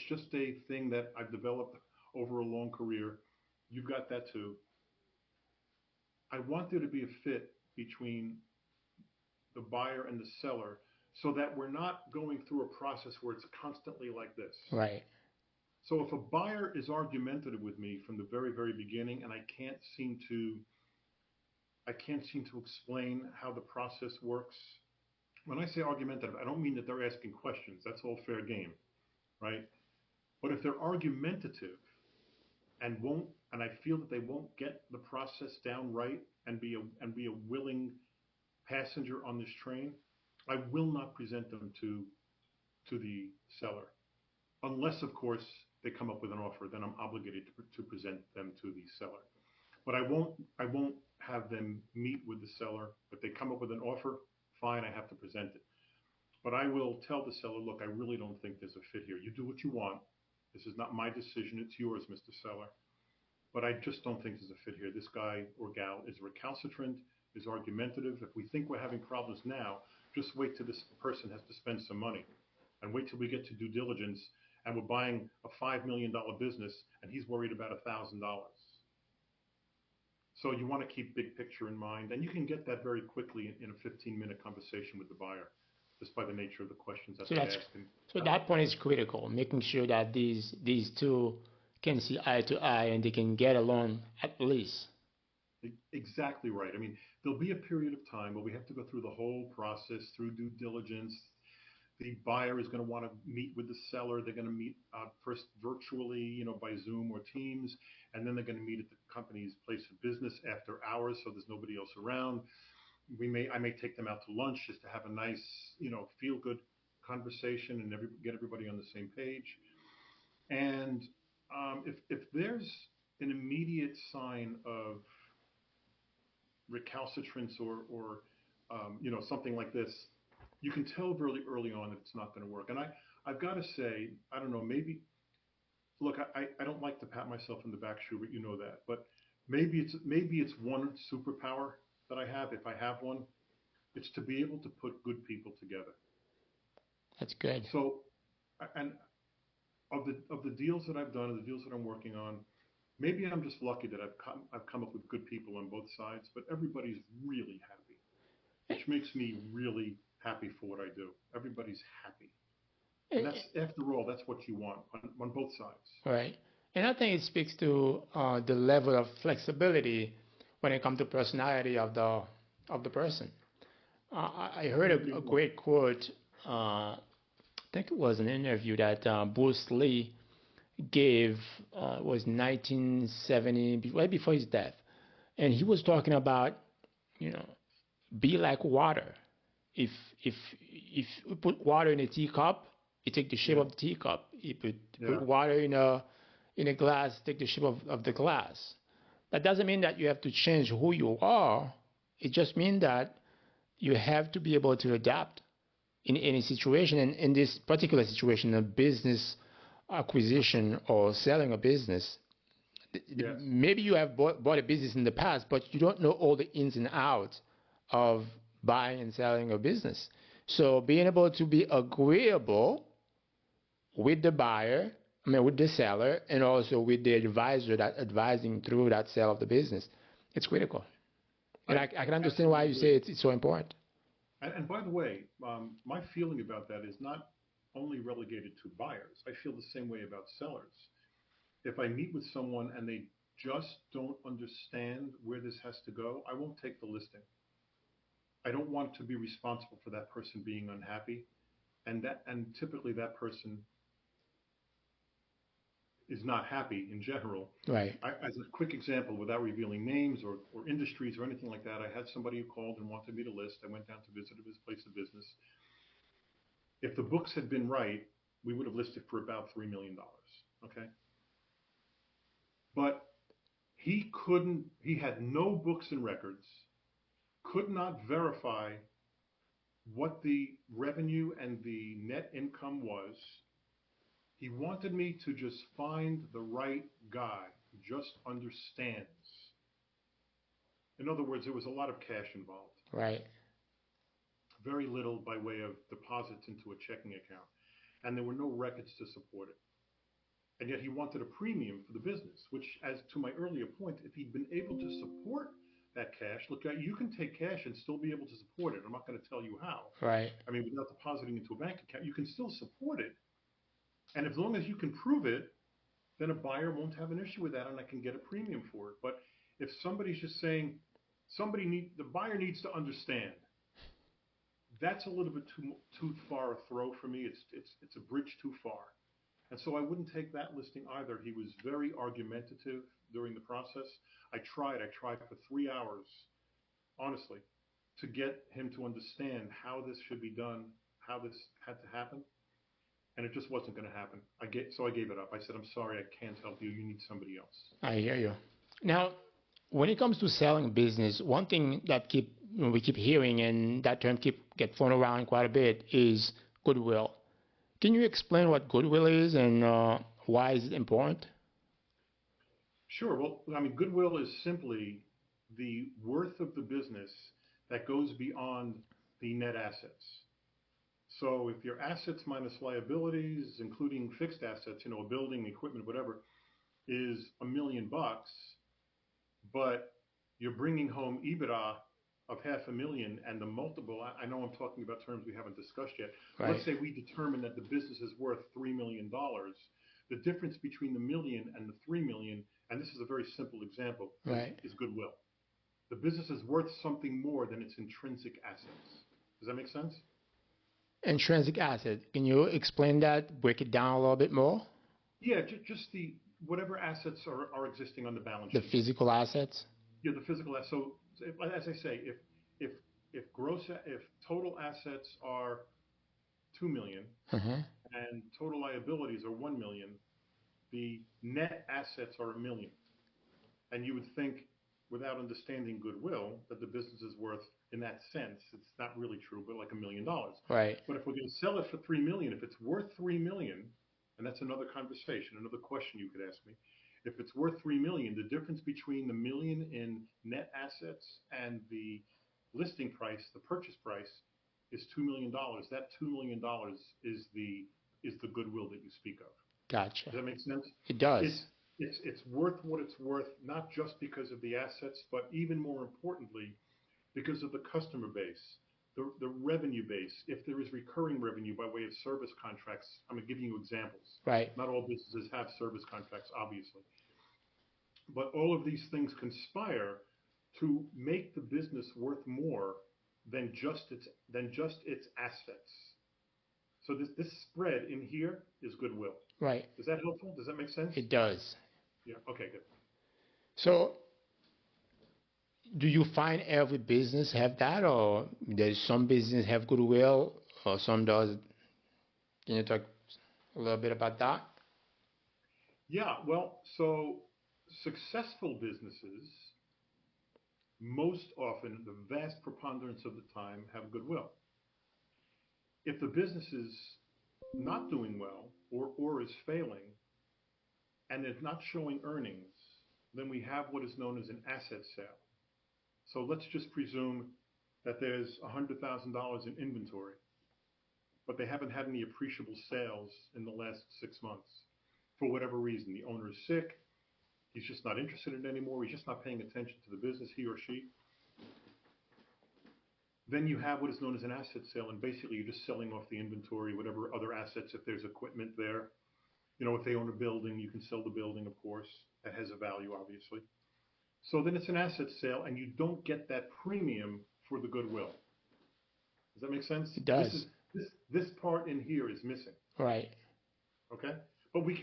just a thing that I've developed over a long career. You've got that too. I want there to be a fit between the buyer and the seller so that we're not going through a process where it's constantly like this. Right. So if a buyer is argumentative with me from the very, very beginning, and I can't seem to explain how the process works. When I say argumentative, I don't mean that they're asking questions. That's all fair game, right? But if they're argumentative and I feel that they won't get the process down right and be a willing passenger on this train, I will not present them to the seller, unless, of course, they come up with an offer. Then I'm obligated to present them to the seller. But I won't have them meet with the seller. If they come up with an offer, fine, I have to present it. But I will tell the seller, look, I really don't think there's a fit here. You do what you want. This is not my decision. It's yours, Mr. Seller. But I just don't think there's a fit here. This guy or gal is recalcitrant, is argumentative. If we think we're having problems now, just wait till this person has to spend some money. And wait till we get to due diligence and we're buying a $5 million business and he's worried about $1,000. So you want to keep big picture in mind, and you can get that very quickly in a 15-minute conversation with the buyer, just by the nature of the questions that they ask. So that point is critical, making sure that these two can see eye to eye and they can get along at least. Exactly right. I mean, there'll be a period of time where we have to go through the whole process, through due diligence. The buyer is going to want to meet with the seller. They're going to meet first virtually, by Zoom or Teams, and then they're going to meet at the company's place of business after hours, so there's nobody else around. I may take them out to lunch just to have a nice, feel-good conversation and get everybody on the same page. And if there's an immediate sign of recalcitrance or something like this, you can tell really early on that it's not going to work. And I've got to say, I don't know, maybe, look, I don't like to pat myself in the back, Shubert, you know that, but maybe it's one superpower that I have, if I have one. It's to be able to put good people together. That's good. So, and of the deals that I've done, and the deals that I'm working on, maybe I'm just lucky that I've come up with good people on both sides, but everybody's really happy, which makes me really happy for what I do. Everybody's happy. And that's, after all, that's what you want on both sides. Right. And I think it speaks to the level of flexibility when it comes to personality of the person. I heard a great quote. I think it was an interview that Bruce Lee gave. Was 1970, right before his death, and he was talking about, be like water. If you put water in a teacup, it take the shape of the teacup. You put water in a glass, take the shape of the glass. That doesn't mean that you have to change who you are. It just means that you have to be able to adapt in any situation. And in this particular situation, a business acquisition or selling a business, maybe you have bought a business in the past, but you don't know all the ins and outs of buying and selling a business. So being able to be agreeable with the buyer, with the seller, and also with the advisor that advising through that sale of the business, it's critical. And I can understand why you say it's so important. And by the way, my feeling about that is not only relegated to buyers. I feel the same way about sellers. If I meet with someone and they just don't understand where this has to go, I won't take the listing. I don't want to be responsible for that person being unhappy, and typically that person is not happy in general. Right. As a quick example, without revealing names or industries or anything like that, I had somebody who called and wanted me to list. I went down to visit his place of business. If the books had been right, we would have listed for about $3 million. Okay. But he had no books and records, could not verify what the revenue and the net income was. He wanted me to just find the right guy who just understands. In other words, there was a lot of cash involved. Right. Very little by way of deposits into a checking account. And there were no records to support it. And yet he wanted a premium for the business, which, as to my earlier point, if he'd been able to support that cash, look, you can take cash and still be able to support it. I'm not going to tell you how. Right. I mean, without depositing into a bank account, you can still support it. And as long as you can prove it, then a buyer won't have an issue with that, and I can get a premium for it. But if somebody's just saying, the buyer needs to understand, that's a little bit too far a throw for me. It's a bridge too far. And so I wouldn't take that listing either. He was very argumentative during the process. I tried for 3 hours, honestly, to get him to understand how this should be done, how this had to happen, and it just wasn't going to happen. So I gave it up. I said, I'm sorry, I can't help you. You need somebody else. I hear you. Now, when it comes to selling business, one thing that we keep hearing, and that term get thrown around quite a bit, is goodwill. Can you explain what goodwill is and why is it important? Sure. Well, I mean, goodwill is simply the worth of the business that goes beyond the net assets. So if your assets minus liabilities, including fixed assets, a building, equipment, whatever, is $1 million, but you're bringing home EBITDA of $500,000 and the multiple, I know I'm talking about terms we haven't discussed yet. Right. Let's say we determine that the business is worth $3 million. The difference between the million and the 3 million, and this is a very simple example, right, is goodwill. The business is worth something more than its intrinsic assets. Does that make sense? Intrinsic asset. Can you explain that? Break it down a little bit more? Yeah, just whatever assets are existing on the balance sheet. The physical assets? Yeah, the physical assets. So as I say, if total assets are 2 million and total liabilities are 1 million, the net assets are 1 million. And you would think, without understanding goodwill, that the business is worth, in that sense, it's not really true, but like $1 million. Right. But if we're going to sell it for 3 million, if it's worth 3 million, and that's another conversation, another question you could ask me. If it's worth 3 million, the difference between the million in net assets and the listing price, the purchase price, is $2 million. That $2 million is the goodwill that you speak of. Gotcha. Does that make sense? It does. It's worth what it's worth, not just because of the assets, but even more importantly, because of the customer base, the revenue base. If there is recurring revenue by way of service contracts, I'm giving you examples. Right. Not all businesses have service contracts, obviously. But all of these things conspire to make the business worth more than just its assets. So this spread in here is goodwill. Right. Is that helpful? Does that make sense? It does. Yeah. Okay, good. So, do you find every business have that, or there's some business have goodwill, or some does? Can you talk a little bit about that? Yeah. Well, so successful businesses, most often, the vast preponderance of the time, have goodwill. If the business is not doing well or is failing, and it's not showing earnings, then we have what is known as an asset sale. So let's just presume that there's $100,000 in inventory, but they haven't had any appreciable sales in the last 6 months. For whatever reason, the owner is sick, he's just not interested in it anymore, he's just not paying attention to the business, he or she. Then you have what is known as an asset sale, and basically you're just selling off the inventory, whatever other assets, if there's equipment there. If they own a building, you can sell the building, of course. That has a value, obviously. So then it's an asset sale, and you don't get that premium for the goodwill. Does that make sense? It does. This part in here is missing. Right. Okay? But we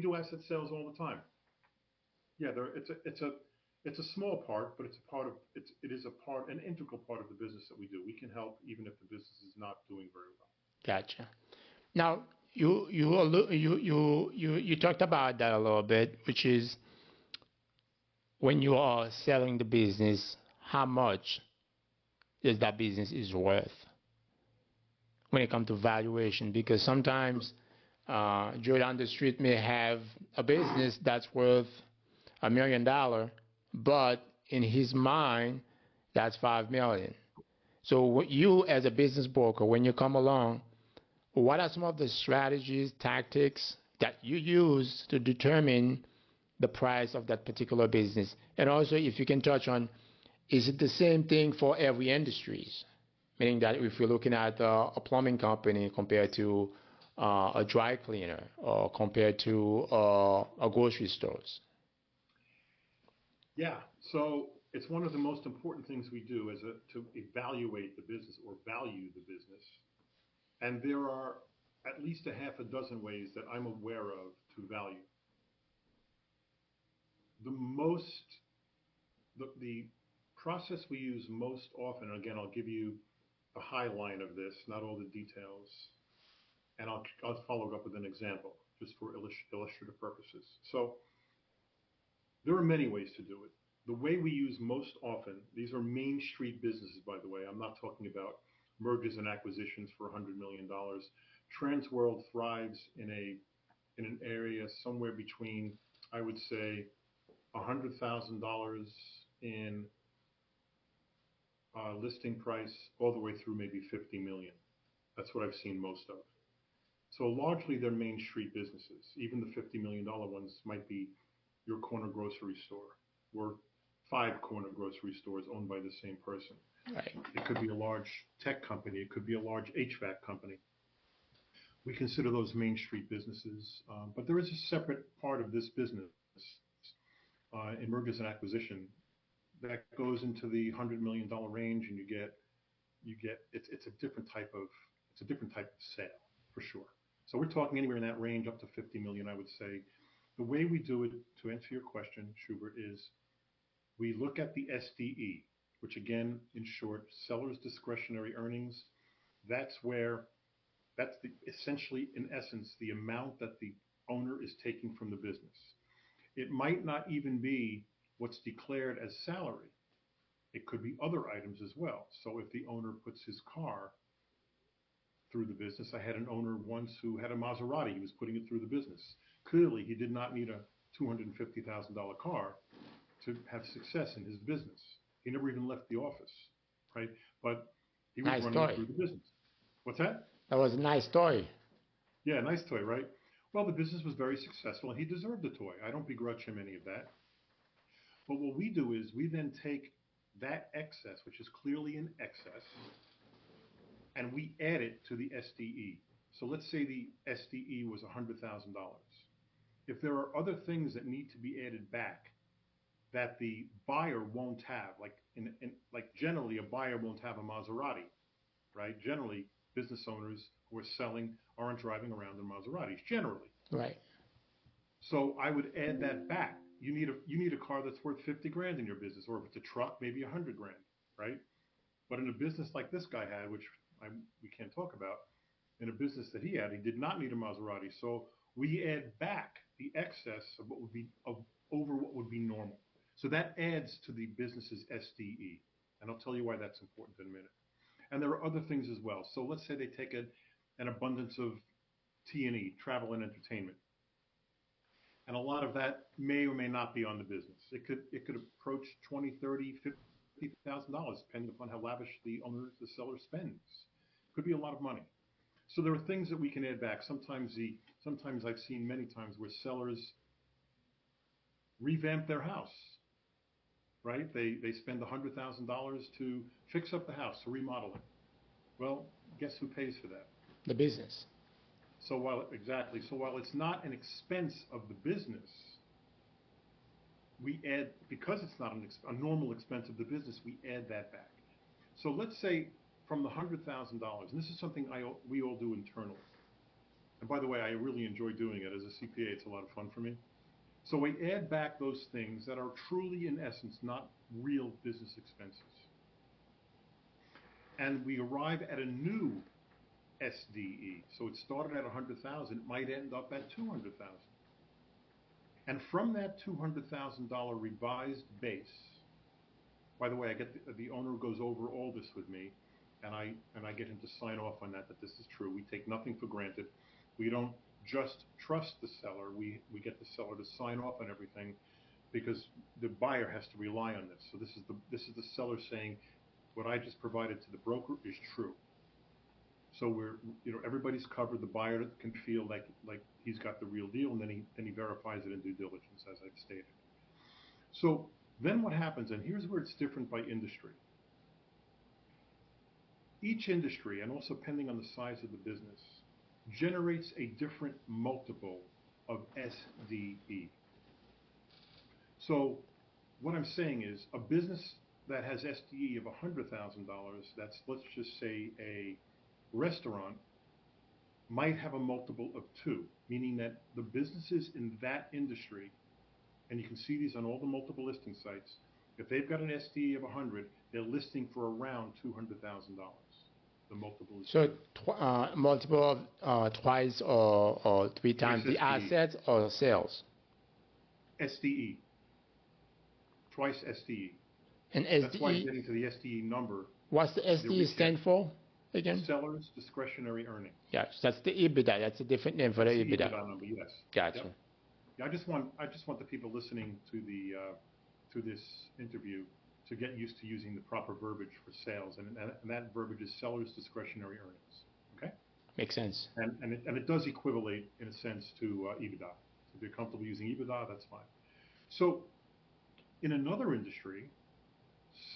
do asset sales all the time. Yeah, it's a small part, but it is an integral part of the business that we do. We can help even if the business is not doing very well. Gotcha. Now, you talked about that a little bit, which is when you are selling the business, how much is that business is worth when it comes to valuation? Because sometimes Joe down the street may have a business that's worth $1 million, but in his mind, that's $5 million. So you, as a business broker, when you come along, what are some of the strategies, tactics that you use to determine the price of that particular business? And also, if you can touch on, is it the same thing for every industry? Meaning that if you're looking at a plumbing company compared to a dry cleaner or compared to a grocery stores? Yeah, so it's one of the most important things we do to evaluate the business or value the business. And there are at least a half a dozen ways that I'm aware of to value. The process we use most often, again, I'll give you the high line of this, not all the details, and I'll follow it up with an example just for illustrative purposes. So there are many ways to do it. The way we use most often, these are Main Street businesses, by the way. I'm not talking about mergers and acquisitions for $100 million. Transworld thrives in an area somewhere between, I would say, $100,000 in listing price all the way through maybe 50 million. That's what I've seen most of. So largely they're Main Street businesses. Even the $50 million ones might be your corner grocery store or 5 corner grocery stores owned by the same person. Right. It could be a large tech company. It could be a large HVAC company. We consider those Main Street businesses. But there is a separate part of this business in mergers and acquisition that goes into the $100 million range, and you get it's a different type of sale for sure. So we're talking anywhere in that range up to 50 million, I would say. The way we do it, to answer your question, Shubert, is we look at the SDE, which again, in short, seller's discretionary earnings. That's essentially, in essence, the amount that the owner is taking from the business. It might not even be what's declared as salary. It could be other items as well. So if the owner puts his car through the business, I had an owner once who had a Maserati. He was putting it through the business. Clearly, he did not need a $250,000 car to have success in his business. He never even left the office, right? But he was running it through the business. What's that? That was a nice toy. Yeah, nice toy, right? Well, the business was very successful, and he deserved the toy. I don't begrudge him any of that. But what we do is we then take that excess, which is clearly in excess, and we add it to the SDE. So let's say the SDE was $100,000. If there are other things that need to be added back that the buyer won't have, like generally a buyer won't have a Maserati, right? Generally, business owners who are selling aren't driving around in Maseratis, generally. Right. So I would add that back. You need a car that's worth 50 grand in your business, or if it's a truck, maybe 100 grand, right? But in a business like this guy had, which we can't talk about, in a business that he had, he did not need a Maserati. So we add back the excess of what would be over what would be normal. So that adds to the business's SDE, and I'll tell you why that's important in a minute. And there are other things as well. So let's say they take an abundance of T&E, travel and entertainment. And a lot of that may or may not be on the business. It could approach $20,000, $30,000, $50,000, depending upon how lavish the seller spends. Could be a lot of money. So there are things that we can add back. Sometimes I've seen many times where sellers revamp their house, right? They spend $100,000 to fix up the house, to remodel it. Well, guess who pays for that? The business. So while it's not an expense of the business, we add, because it's not a normal expense of the business, we add that back. So let's say from the $100,000, and this is something we all do internally. And by the way, I really enjoy doing it as a CPA. It's a lot of fun for me. So we add back those things that are truly, in essence, not real business expenses. And we arrive at a new SDE. So it started at 100,000, it might end up at 200,000. And from that $200,000 revised base, by the way, I get the owner goes over all this with me, and I get him to sign off on that this is true. We take nothing for granted. We don't just trust the seller. We get the seller to sign off on everything, because the buyer has to rely on this. So this is the seller saying, what I just provided to the broker is true. So everybody's covered. The buyer can feel like he's got the real deal, and then he verifies it in due diligence, as I've stated. So then what happens, and here's where it's different by industry. Each industry, and also depending on the size of the business, generates a different multiple of SDE. So what I'm saying is a business that has SDE of $100,000, that's, let's just say, a restaurant, might have a multiple of 2, meaning that the businesses in that industry, and you can see these on all the multiple listing sites, If they've got an SDE of 100, they're listing for around $200,000. The multiple is So multiple of twice or three times the SDE. assets or sales. SDE. Twice SDE. And That's why SDE, getting to the SDE number. what's the SDE stand for again? Seller's discretionary earnings. Yes, that's the EBITDA. That's a different name for the EBITDA. EBITDA number, yes. Gotcha. Yep. Yeah, I just want the people listening to this interview to get used to using the proper verbiage for sales, and that verbiage is seller's discretionary earnings. Okay. Makes sense. And it does equivalate in a sense to EBITDA. If you're comfortable using EBITDA, that's fine. So, in another industry,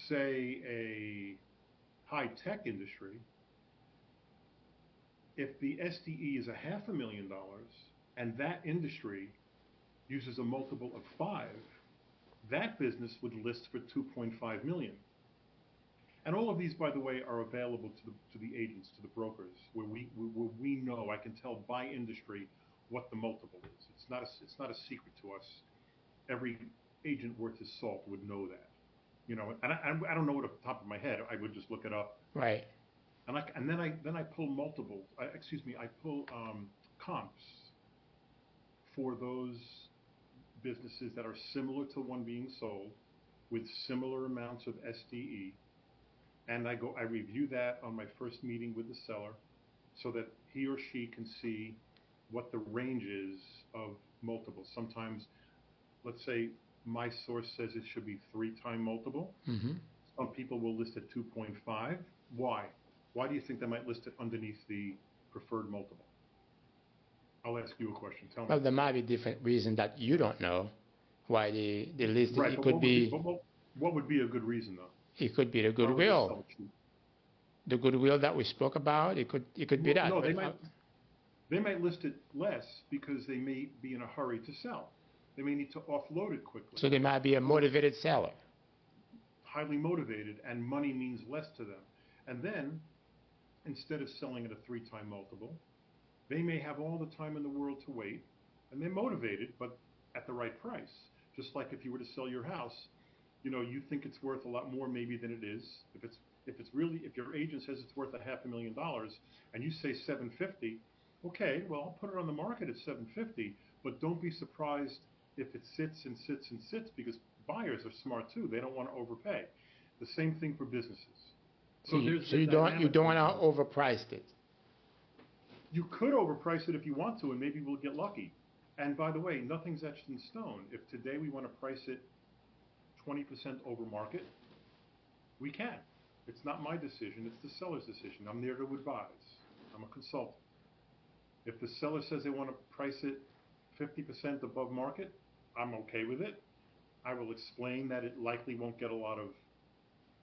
say a high-tech industry, if the SDE is $500,000 and that industry uses a multiple of 5, that business would list for 2.5 million. And all of these, by the way, are available to the agents, to the brokers, where we know, I can tell by industry what the multiple is. It's not a secret to us. Every agent worth his salt would know that. You know, and I don't know it off the top of my head. I would just look it up. Right. And then I pull multiples. I pull comps for those businesses that are similar to one being sold with similar amounts of SDE, and I review that on my first meeting with the seller, so that he or she can see what the range is of multiples. Sometimes, let's say my source says it should be 3-time multiple. Mm-hmm. Some people will list at 2.5. Why? Why do you think they might list it underneath the preferred multiple? I'll ask you a question. Tell me. Well, there might be different reasons that you don't know why they listed. Right, It could be. What would be a good reason, though? It could be the goodwill. The goodwill that we spoke about. It could be that. No, they might list it less because they may be in a hurry to sell. They may need to offload it quickly. So they might be a motivated seller. Highly motivated, and money means less to them. And then, instead of selling at a 3-time multiple, they may have all the time in the world to wait, and they're motivated, but at the right price. Just like if you were to sell your house, you know, you think it's worth a lot more maybe than it is. If your agent says it's worth $500,000 and you say $750, okay, well, I'll put it on the market at $750, but don't be surprised if it sits and sits and sits, because buyers are smart too. They don't want to overpay. The same thing for businesses. So you don't want to overprice it. You could overprice it if you want to, and maybe we'll get lucky. And by the way, nothing's etched in stone. If today we want to price it 20% over market, we can. It's not my decision, it's the seller's decision. I'm there to advise. I'm a consultant. If the seller says they want to price it 50% above market, I'm okay with it. I will explain that it likely won't get a lot of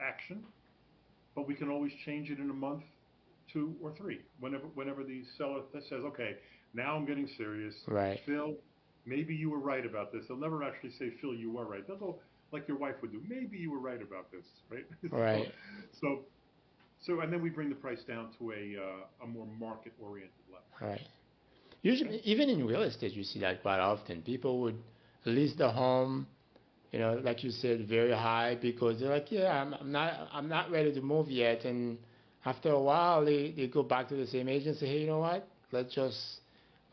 action, but we can always change it in a month, 2 or 3. Whenever the seller says, okay, now I'm getting serious. Right. Phil, maybe you were right about this. They'll never actually say, Phil, you were right. They'll go like your wife would do. Maybe you were right about this, right? Right. So, and then we bring the price down to a more market-oriented level. Right. Usually, even in real estate, you see that quite often. People would list the home, you know, like you said, very high, because they're like, yeah, I'm not ready to move yet. And after a while, they go back to the same agent and say, hey, you know what? Let's just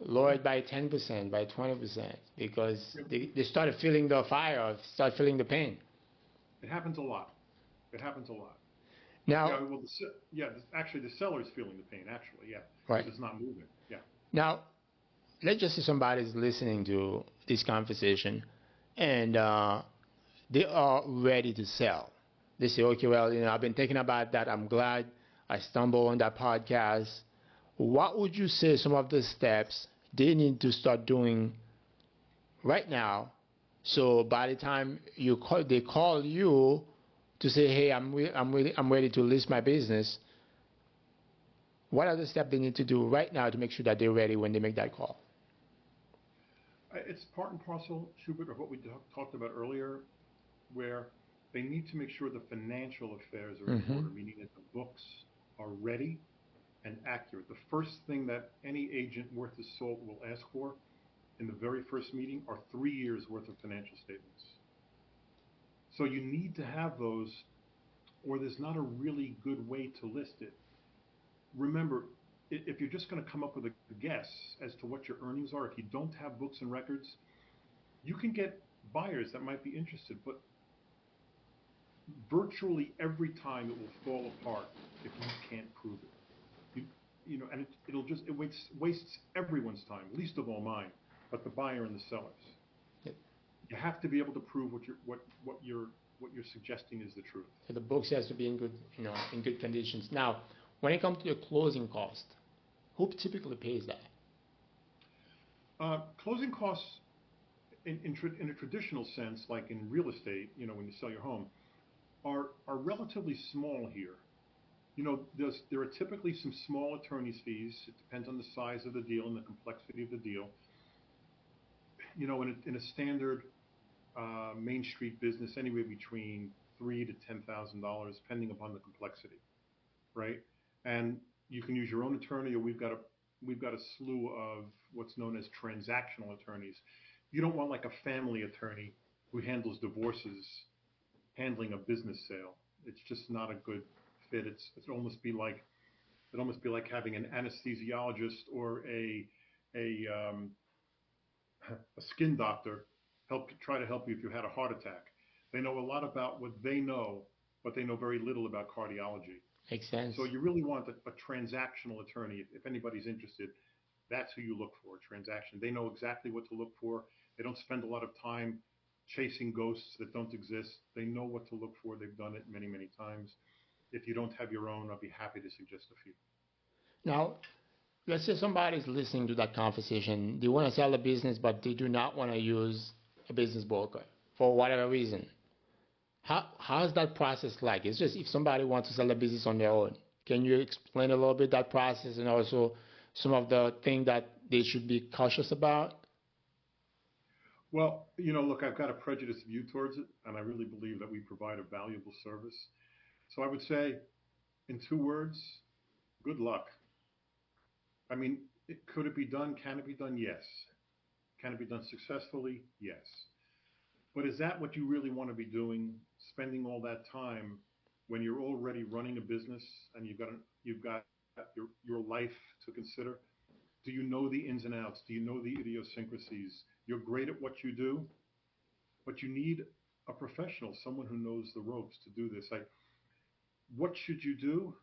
lower it by 10%, by 20%, because they started feeling the fire, start feeling the pain. It happens a lot. Now, actually, the seller's feeling the pain. Actually, yeah, right. It's not moving. Yeah. Now, let's just say somebody's listening to this conversation, and they are ready to sell. They say, okay, well, you know, I've been thinking about that. I'm glad I stumbled on that podcast. What would you say some of the steps they need to start doing right now, so by the time they call you to say, hey, I'm ready to list my business, what are the steps they need to do right now to make sure that they're ready when they make that call? It's part and parcel, Shubert, of what we talked about earlier, where they need to make sure the financial affairs are in order, meaning that the books are ready and accurate. The first thing that any agent worth his salt will ask for in the very first meeting are 3 years worth of financial statements. So you need to have those, or there's not a really good way to list it. Remember, if you're just going to come up with a guess as to what your earnings are, if you don't have books and records, you can get buyers that might be interested, but virtually every time it will fall apart if you can't prove it. And it wastes everyone's time, least of all mine, but the buyer and the sellers. Yep. You have to be able to prove what you're suggesting is the truth. So the books has to be in good conditions. Now, when it comes to the closing cost, who typically pays that? Closing costs, in a traditional sense, like in real estate, when you sell your home, are relatively small here. There are typically some small attorney's fees. It depends on the size of the deal and the complexity of the deal. In a standard Main Street business, anywhere between $3,000 to $10,000, depending upon the complexity, right? And you can use your own attorney, or we've got a slew of what's known as transactional attorneys. You don't want like a family attorney who handles divorces, handling a business sale. It's just not a good fit. It'd almost be like having an anesthesiologist or a skin doctor try to help you if you had a heart attack. They know a lot about what they know, but they know very little about cardiology. Makes sense. So you really want a transactional attorney. If anybody's interested, that's who you look for, a transaction. They know exactly what to look for. They don't spend a lot of time chasing ghosts that don't exist. They know what to look for. They've done it many, many times. If you don't have your own, I'll be happy to suggest a few. Now, let's say somebody's listening to that conversation. They want to sell a business, but they do not want to use a business broker for whatever reason. How's that process like? It's just if somebody wants to sell a business on their own. Can you explain a little bit that process and also some of the things that they should be cautious about? Well, look, I've got a prejudiced view towards it, and I really believe that we provide a valuable service. So I would say, in 2 words, good luck. I mean, could it be done? Can it be done? Yes. Can it be done successfully? Yes. But is that what you really want to be doing, spending all that time when you're already running a business and you've got your life to consider? Do you know the ins and outs? Do you know the idiosyncrasies? You're great at what you do, but you need a professional, someone who knows the ropes to do this. What should you do?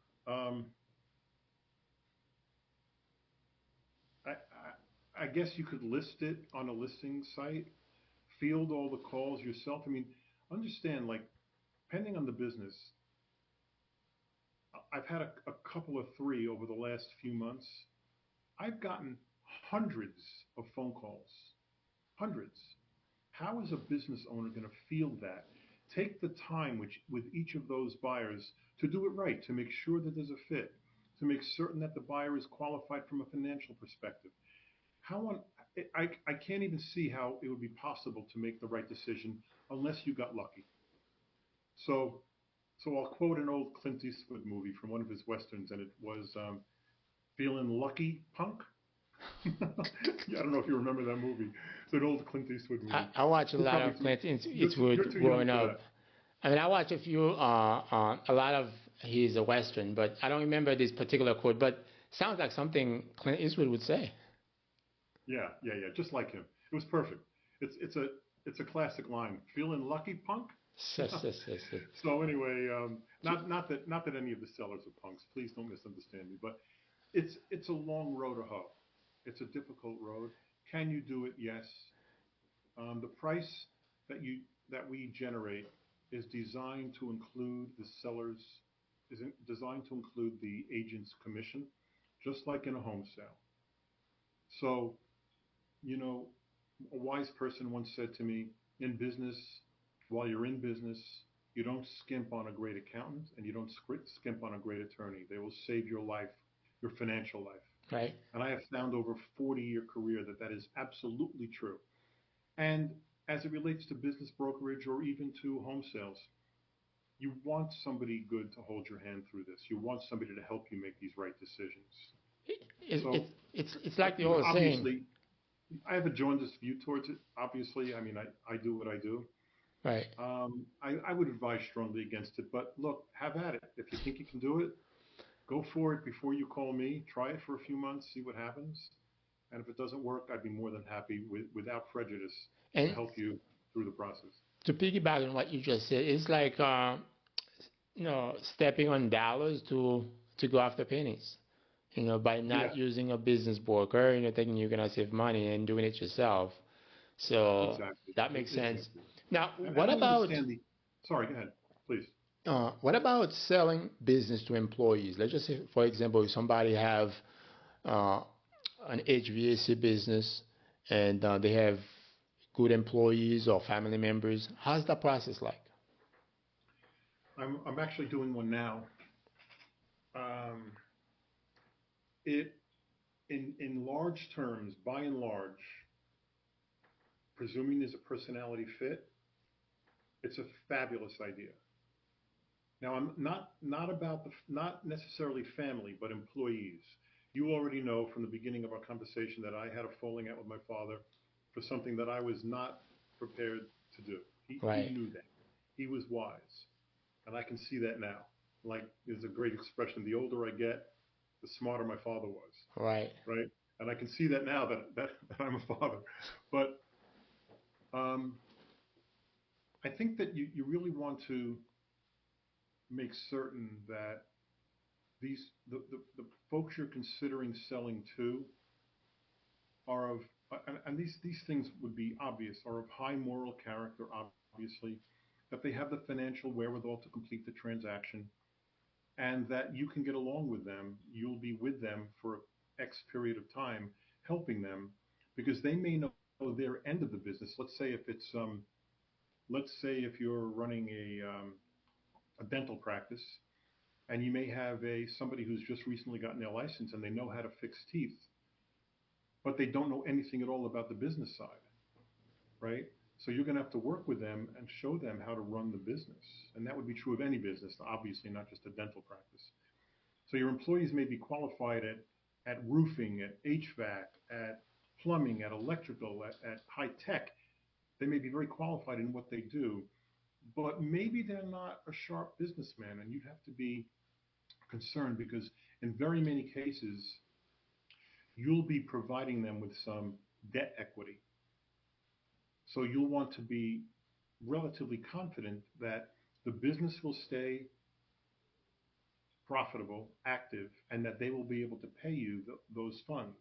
I guess you could list it on a listing site, field all the calls yourself. I mean, understand, like, depending on the business, I've had a couple of 3 over the last few months. I've gotten hundreds of phone calls. Hundreds. How is a business owner going to field that? Take the time with each of those buyers to do it right, to make sure that there's a fit, to make certain that the buyer is qualified from a financial perspective. I can't even see how it would be possible to make the right decision unless you got lucky. So I'll quote an old Clint Eastwood movie from one of his westerns, and it was "Feeling Lucky, Punk." Yeah, I don't know if you remember that movie. It's an old Clint Eastwood movie. I watch a lot of Clint Eastwood growing up. I mean, I watched a lot of his Western, but I don't remember this particular quote. But sounds like something Clint Eastwood would say. Yeah, just like him. It was perfect. It's a classic line. Feeling lucky, punk? Yes. So anyway, not that any of the sellers are punks. Please don't misunderstand me. But it's a long road to hoe. It's a difficult road. Can you do it? Yes. The price that we generate is designed to include designed to include the agent's commission, just like in a home sale. So, a wise person once said to me, in business, while you're in business, you don't skimp on a great accountant and you don't skimp on a great attorney. They will save your life, your financial life. Right. And I have found over a 40-year career that is absolutely true. And as it relates to business brokerage or even to home sales, you want somebody good to hold your hand through this. You want somebody to help you make these right decisions. It's like the old saying. I have a jaundiced view towards it. Obviously, I mean, I do what I do. Right. I would advise strongly against it. But look, have at it. If you think you can do it, go for it before you call me. Try it for a few months, see what happens. And if it doesn't work, I'd be more than happy without prejudice to And help you through the process. to piggyback on what you just said, it's like stepping on dollars to go after pennies. By not Yeah, using a business broker, thinking you're gonna save money and doing it yourself. So exactly. that makes sense. Exactly. Now, And I understand the. Sorry, go ahead, please. what about selling business to employees? Let's just say, for example, if somebody have uh, an HVAC business and they have good employees or family members. How's that process like? I'm actually doing one now. Um, it in large terms, by and large, presuming there's a personality fit, it's a fabulous idea. Now, I'm not about the not necessarily family, but employees. You already know from the beginning of our conversation that I had a falling out with my father for something that I was not prepared to do. He Right, knew that. He was wise, and I can see that now. Like there's a great expression: the older I get, the smarter my father was. right, Right, and I can see that now that I'm a father. But um, I think that you really want to make certain that the folks you're considering selling to are of and these things would be obvious are of high moral character, obviously, that they have the financial wherewithal to complete the transaction, and that you can get along with them. You'll be with them for X period of time, helping them, because they may know their end of the business. Let's say if you're running a dental practice, and you may have a somebody who's just recently gotten their license and they know how to fix teeth, but they don't know anything at all about the business side, right? So you're going to have to work with them and show them how to run the business, and that would be true of any business, obviously not just a dental practice. So your employees may be qualified at roofing, at HVAC, at plumbing, at electrical, at high tech. They may be very qualified in what they do, but maybe they're not a sharp businessman, and you'd have to be concerned because in very many cases, you'll be providing them with some debt equity. So you'll want to be relatively confident that the business will stay profitable, active, and that they will be able to pay you those funds.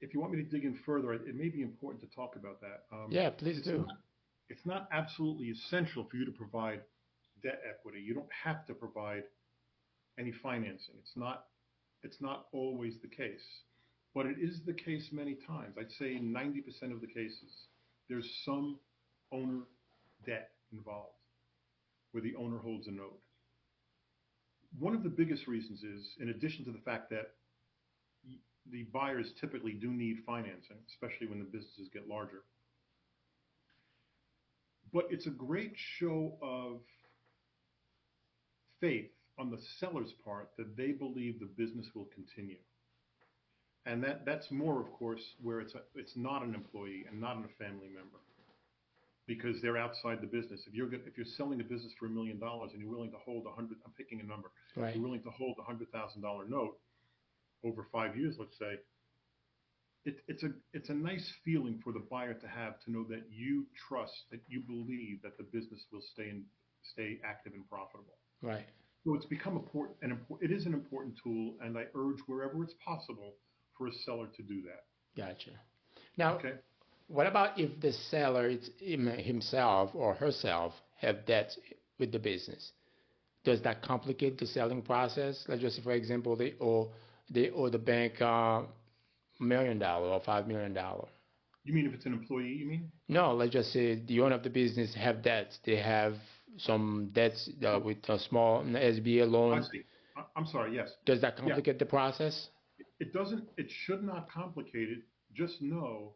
If you want me to dig in further, it may be important to talk about that. yeah, please It's do. not it's not absolutely essential for you to provide debt equity. You don't have to provide any financing. It's not always the case, but it is the case many times. I'd say 90% of the cases, there's some owner debt involved where the owner holds a note. One of the biggest reasons is, in addition to the fact that the buyers typically do need financing, especially when the businesses get larger, but it's a great show of faith on the seller's part that they believe the business will continue. And that's more, of course, where it's not an employee and not a family member because they're outside the business. If you're selling a business for $1 million and you're willing to hold I'm picking a number, Right. you're willing to hold $100,000 note over 5 years, let's say. It's a nice feeling for the buyer to have to know that you trust, that you believe that the business will stay active and profitable. Right. So it's become it is an important tool, and I urge wherever it's possible for a seller to do that. Gotcha. Now, Okay. what about if the seller himself or herself have debts with the business? Does that complicate the selling process? Let's just say, for example, they owe the bank $1 million or $5 million. You mean if it's an employee, you mean? No, let's just say the owner of the business have debts. They have some debts Oh, with a small SBA I loan. see. I'm sorry. Yes. Does that Yeah. complicate the process? It should not complicate it. Just know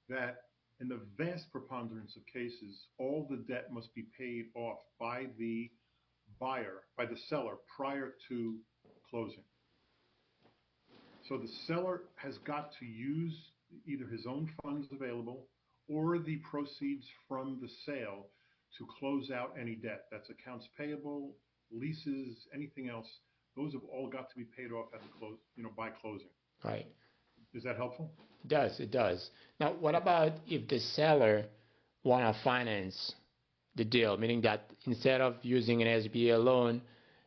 that in the vast preponderance of cases, all the debt must be paid off by the by the seller prior to closing. So the seller has got to use either his own funds available or the proceeds from the sale to close out any debt. That's accounts payable, leases, anything else. Those have all got to be paid off at the close, by closing. Right. Is that helpful? It does. It does. Now, what about if the seller want to finance the deal, meaning that instead of using an SBA loan,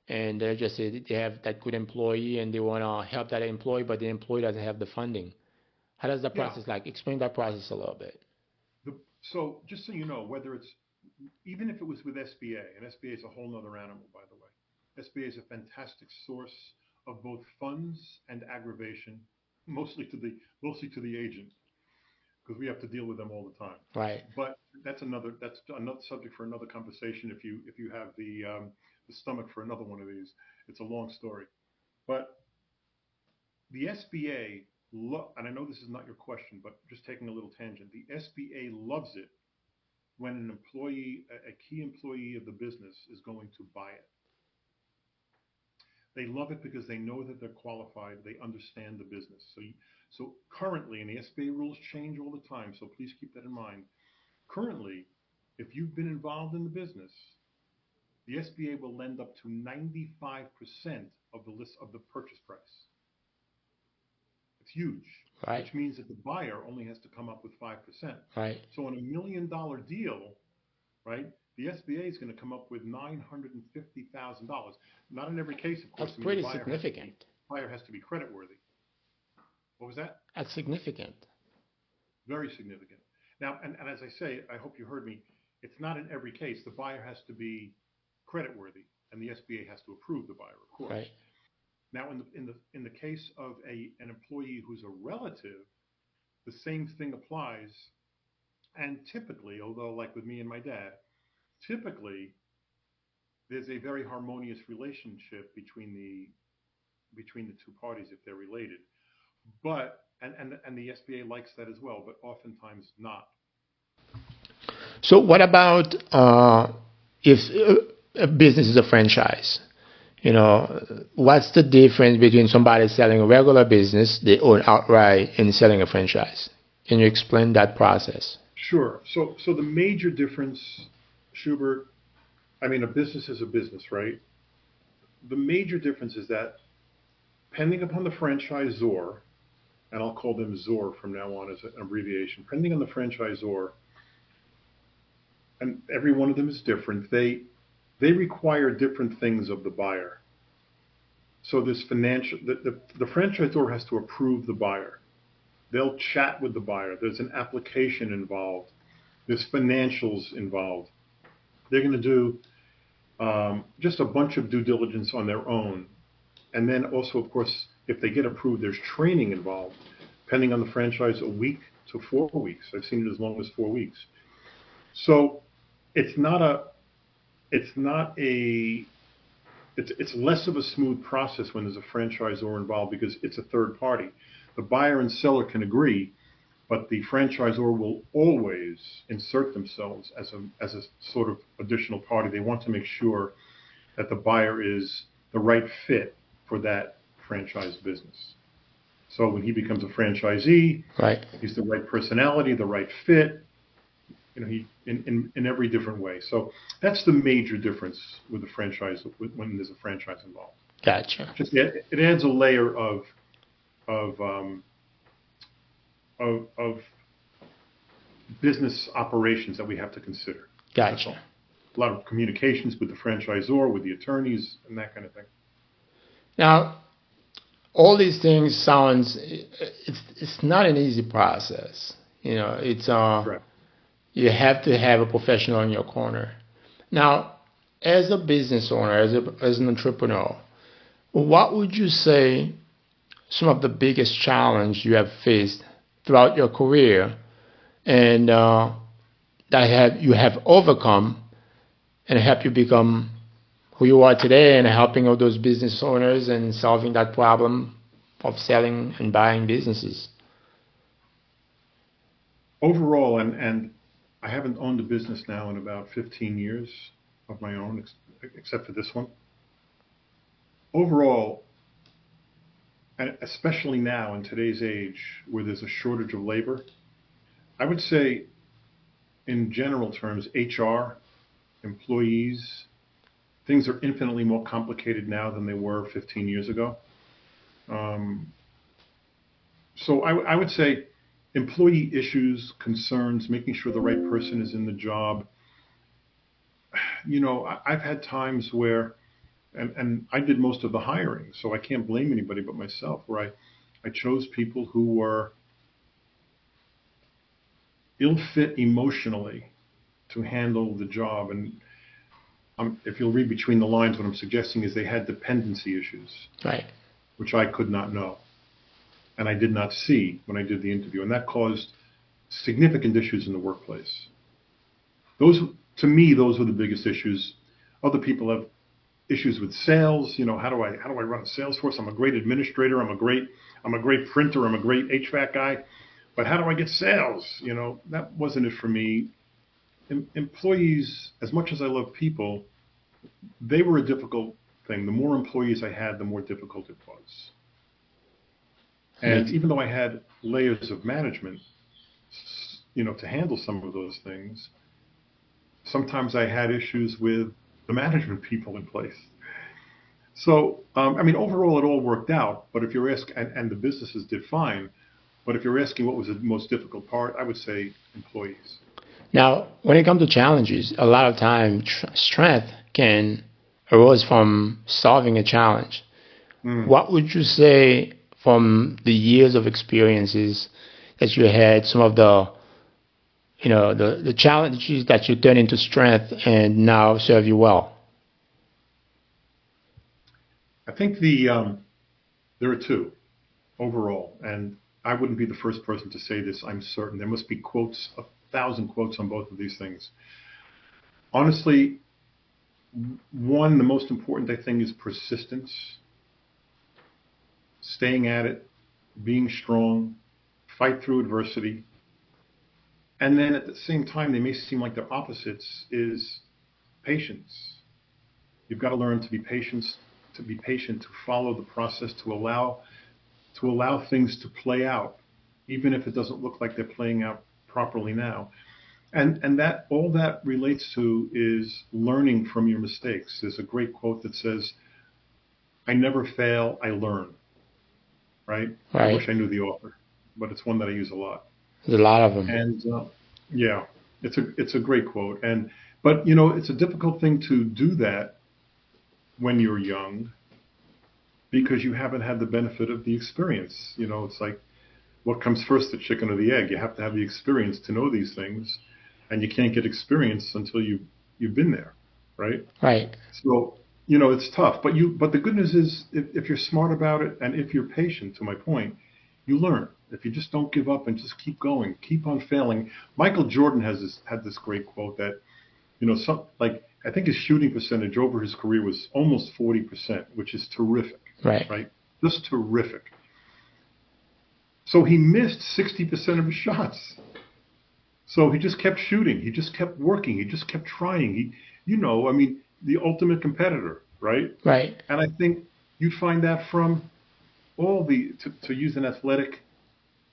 and they just say they have that good employee and they want to help that employee, but the employee doesn't have the funding. How does the process like? Explain that process a little bit. So just so you know, whether it's even if it was with SBA, and SBA is a whole nother animal, by the way. SBA is a fantastic source of both funds and aggravation, mostly to the agent, because we have to deal with them all the time. Right. But that's another subject for another conversation. If you have the stomach for another one of these, it's a long story. But the SBA, and I know this is not your question, but just taking a little tangent, the SBA loves it when an employee, a key employee of the business, is going to buy it. They love it because they know that they're qualified. They understand the business. So currently, and the SBA rules change all the time, so please keep that in mind. Currently, if you've been involved in the business, the SBA will lend up to 95% of the purchase price. It's huge, right, which means that the buyer only has to come up with 5%. Right. So in $1 million deal, right, the SBA is going to come up with $950,000. Not in every case, of course. That's pretty significant. Buyer has to be creditworthy. What was that? That's significant. Very significant. Now, and as I say, I hope you heard me. It's not in every case. The buyer has to be creditworthy, and the SBA has to approve the buyer, of course. Right. Now, in the case of an employee who's a relative, the same thing applies. And typically, although like with me and my dad, typically there's a very harmonious relationship between the two parties if they're related. But and the SBA likes that as well, but oftentimes not. So what about if a business is a franchise? What's the difference between somebody selling a regular business they own outright and selling a franchise? Can you explain that process? Sure. So the major difference, Shubert, I mean, a business is a business, right? The major difference is that depending upon the franchisor, and I'll call them ZOR from now on as an abbreviation, depending on the franchisor, and every one of them is different, they require different things of the buyer. So this the franchisor has to approve the buyer. They'll chat with the buyer. There's an application involved. There's financials involved. They're going to do just a bunch of due diligence on their own. And then also, of course, if they get approved, there's training involved, depending on the franchise, a week to 4 weeks. I've seen it as long as 4 weeks. So it's less of a smooth process when there's a franchisor involved because it's a third party. The buyer and seller can agree, but the franchisor will always insert themselves as a sort of additional party. They want to make sure that the buyer is the right fit for that franchise business. So when he becomes a franchisee, right, he's the right personality, the right fit. He in every different way. So that's the major difference with the franchise when there's a franchise involved. Gotcha. It adds a layer of business operations that we have to consider. Gotcha. A lot of communications with the franchisor, with the attorneys, and that kind of thing. Now, all these things it's not an easy process. It's Correct. You have to have a professional in your corner. Now, as a business owner, as an entrepreneur, what would you say some of the biggest challenge you have faced throughout your career and that you have overcome and help you become who you are today and helping all those business owners and solving that problem of selling and buying businesses? Overall, and I haven't owned a business now in about 15 years of my own, except for this one. Overall, and especially now in today's age where there's a shortage of labor, I would say in general terms, HR, employees, things are infinitely more complicated now than they were 15 years ago. So I would say employee issues, concerns, making sure the right person is in the job. I've had times where, and I did most of the hiring, so I can't blame anybody but myself, where I chose people who were ill-fit emotionally to handle the job. And if you'll read between the lines, what I'm suggesting is they had dependency issues, Right. which I could not know. And I did not see when I did the interview. And that caused significant issues in the workplace. To me, those were the biggest issues. Other people have issues with sales. How do I run a sales force? I'm a great administrator. I'm a great printer. I'm a great HVAC guy. But how do I get sales? That wasn't it for me. Employees, as much as I love people, they were a difficult thing. The more employees I had, the more difficult it was. And even though I had layers of management, to handle some of those things, sometimes I had issues with the management people in place. So, overall it all worked out, but if you're asking, and the businesses did fine, but if you're asking what was the most difficult part, I would say employees. Now, when it comes to challenges, a lot of time strength can arise from solving a challenge. What would you say from the years of experiences that you had, some of the challenges that you turn into strength and now serve you well? I think there are two overall, and I wouldn't be the first person to say this, I'm certain. There must be quotes, 1,000 quotes on both of these things. Honestly, one, the most important, I think, is persistence. Staying at it, being strong, fight through adversity. And then at the same time, they may seem like they're opposites, is patience. You've got to learn to be patient, to follow the process, to allow things to play out, even if it doesn't look like they're playing out properly now. And that all that relates to is learning from your mistakes. There's a great quote that says, "I never fail, I learn." Right? I wish I knew the author, but it's one that I use a lot. There's a lot of them. And yeah, it's a great quote. But it's a difficult thing to do that when you're young, because you haven't had the benefit of the experience. It's like, what comes first, the chicken or the egg? You have to have the experience to know these things, and you can't get experience until you've been there, right? Right. So it's tough. But the good news is, if you're smart about it and if you're patient, to my point, you learn. If you just don't give up and just keep going, keep on failing. Michael Jordan had this great quote that, I think his shooting percentage over his career was almost 40%, which is terrific. Right? Just terrific. So he missed 60% of his shots. So he just kept shooting. He just kept working. He just kept trying. The ultimate competitor, right? Right. And I think you'd find that from all to use an athletic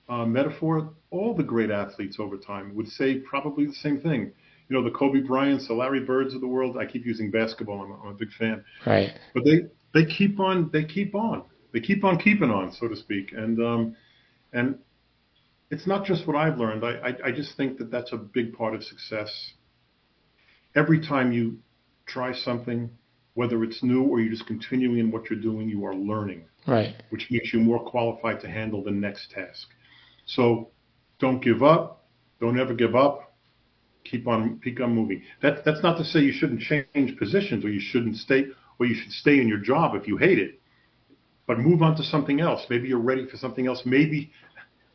metaphor, all the great athletes over time would say probably the same thing. The Kobe Bryants, the Larry Birds of the world. I keep using basketball. I'm a big fan. Right. But they keep on keeping on, so to speak. And it's not just what I've learned. I just think that that's a big part of success. Every time you try something, whether it's new or you're just continuing in what you're doing, you are learning. Right. Which makes you more qualified to handle the next task. So don't give up. Don't ever give up. Keep on moving. That's not to say you shouldn't change positions, or you should stay in your job if you hate it. But move on to something else. Maybe you're ready for something else. Maybe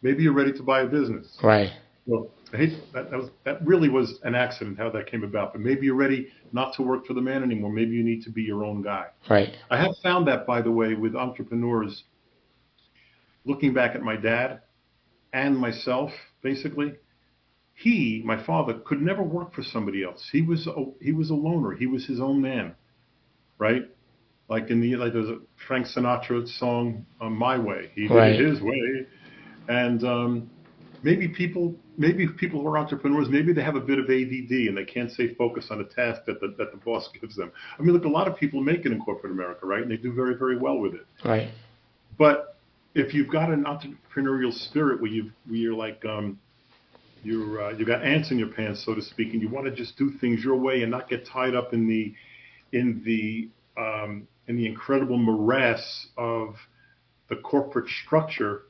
you're ready to buy a business. Right. Well, I hate that really was an accident how that came about. But maybe you're ready not to work for the man anymore. Maybe you need to be your own guy. Right. I have found that, by the way, with entrepreneurs. Looking back at my dad and myself, basically, my father, could never work for somebody else. He was a loner. He was his own man, right? Like there's a Frank Sinatra song, "My Way." He did it his way, and maybe people maybe people who are entrepreneurs, maybe they have a bit of ADD and they can't stay focused on a task that the boss gives them. I mean, look, a lot of people make it in corporate America, right? And they do very, very well with it. Right. But if you've got an entrepreneurial spirit where you're like you got ants in your pants, so to speak, and you want to just do things your way and not get tied up in the incredible morass of the corporate structure,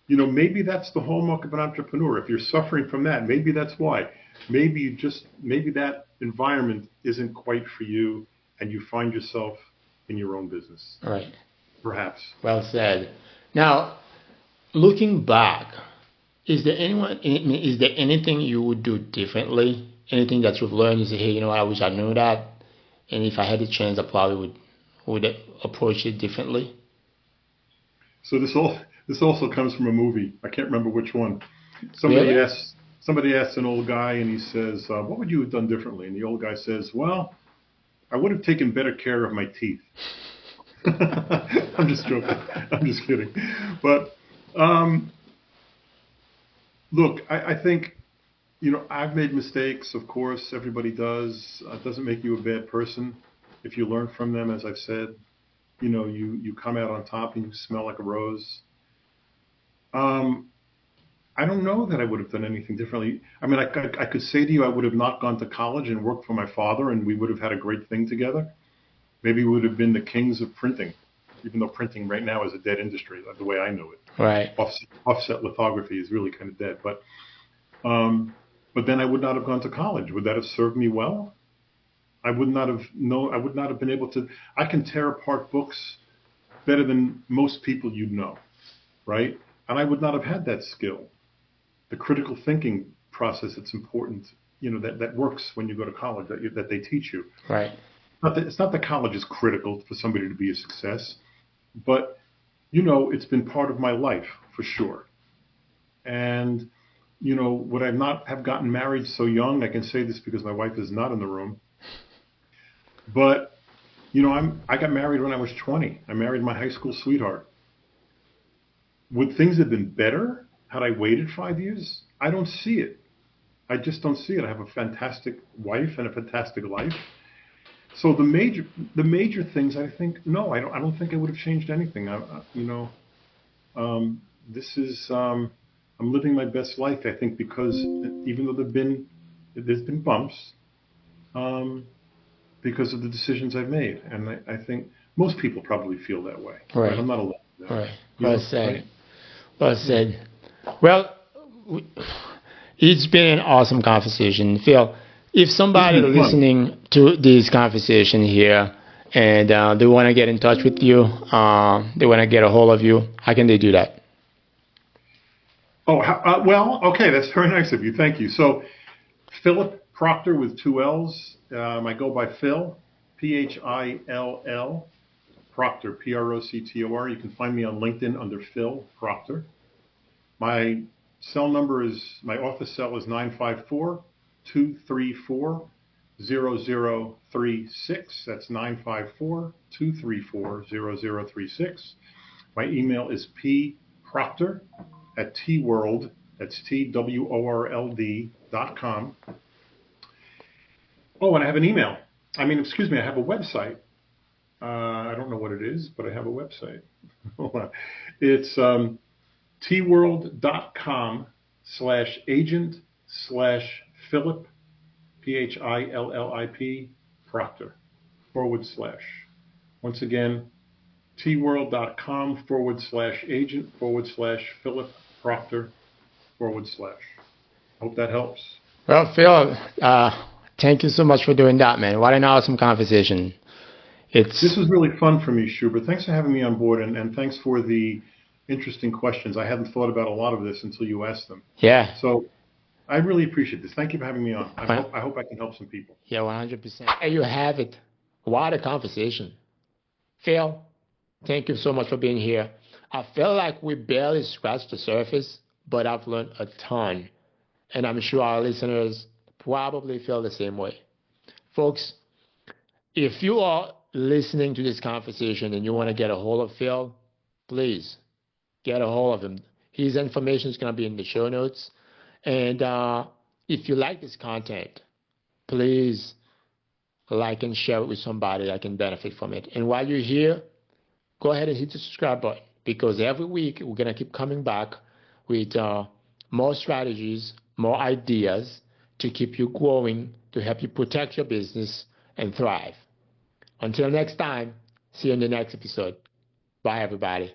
maybe that's the hallmark of an entrepreneur. If you're suffering from that, maybe that's why. Maybe that environment isn't quite for you, and you find yourself in your own business. Right. Perhaps. Well said. Now, looking back, is there anything you would do differently? Anything that you've learned? You say, hey, I wish I knew that, and if I had the chance, I probably would approach it differently. So this also comes from a movie. I can't remember which one. Somebody asks an old guy, and he says, "What would you have done differently?" And the old guy says, "Well, I would have taken better care of my teeth." I'm just joking. I'm just kidding. But look, I think, I've made mistakes. Of course, everybody does. It doesn't make you a bad person if you learn from them. As I've said, you come out on top and you smell like a rose. I don't know that I would have done anything differently. I mean, I could say to you I would have not gone to college and worked for my father, and we would have had a great thing together. Maybe we would have been the kings of printing, even though printing right now is a dead industry, the way I know it. Right. Offset lithography is really kind of dead. But then I would not have gone to college. Would that have served me well? I would not have been able to. I can tear apart books better than most people you'd know, right? And I would not have had that skill. The critical thinking process that's important, that works when you go to college, that they teach you. Right. It's not that college is critical for somebody to be a success, but, it's been part of my life for sure. And, would I not have gotten married so young? I can say this because my wife is not in the room. But, I got married when I was 20. I married my high school sweetheart. Would things have been better had I waited 5 years? I don't see it. I just don't see it. I have a fantastic wife and a fantastic life. So the major things, I think, no, I don't think I would have changed anything. I'm living my best life, I think, because even though there's been bumps, because of the decisions I've made, and I think most people probably feel that way. Right. I'm not alone. Right. Well said. Right? Well said. Well, it's been an awesome conversation, Phil. If somebody listening to this conversation here and they want to get in touch with you, they want to get a hold of you, how can they do that? Oh, well, okay, that's very nice of you. Thank you. So, Philip Proctor with 2 L's. I go by Phil, P-H-I-L-L, Proctor, P-R-O-C-T-O-R. You can find me on LinkedIn under Phil Proctor. My office cell is 954-234-0036. That's 954-234-0036. My email is pproctor@tworld, that's TWORLD.com. Oh, and I have an email. I have a website. I don't know what it is, but I have a website. It's tworld.com/agent/Philip, Phillip, Proctor, / Once again, tworld.com/agent/Philip Proctor, / Hope that helps. Well, Phil, thank you so much for doing that, man. What an awesome conversation. This was really fun for me, Shubert. Thanks for having me on board, and thanks for the interesting questions. I hadn't thought about a lot of this until you asked them. Yeah. So I really appreciate this. Thank you for having me on. I hope I can help some people. Yeah, 100%. There you have it. What a conversation. Phil, thank you so much for being here. I feel like we barely scratched the surface, but I've learned a ton. And I'm sure our listeners probably feel the same way. Folks, if you are listening to this conversation and you want to get a hold of Phil, please get a hold of him. His information is going to be in the show notes. And if you like this content, please like and share it with somebody that can benefit from it. And while you're here, go ahead and hit the subscribe button, because every week we're going to keep coming back with more strategies, more ideas to keep you growing, to help you protect your business and thrive. Until next time, see you in the next episode. Bye, everybody.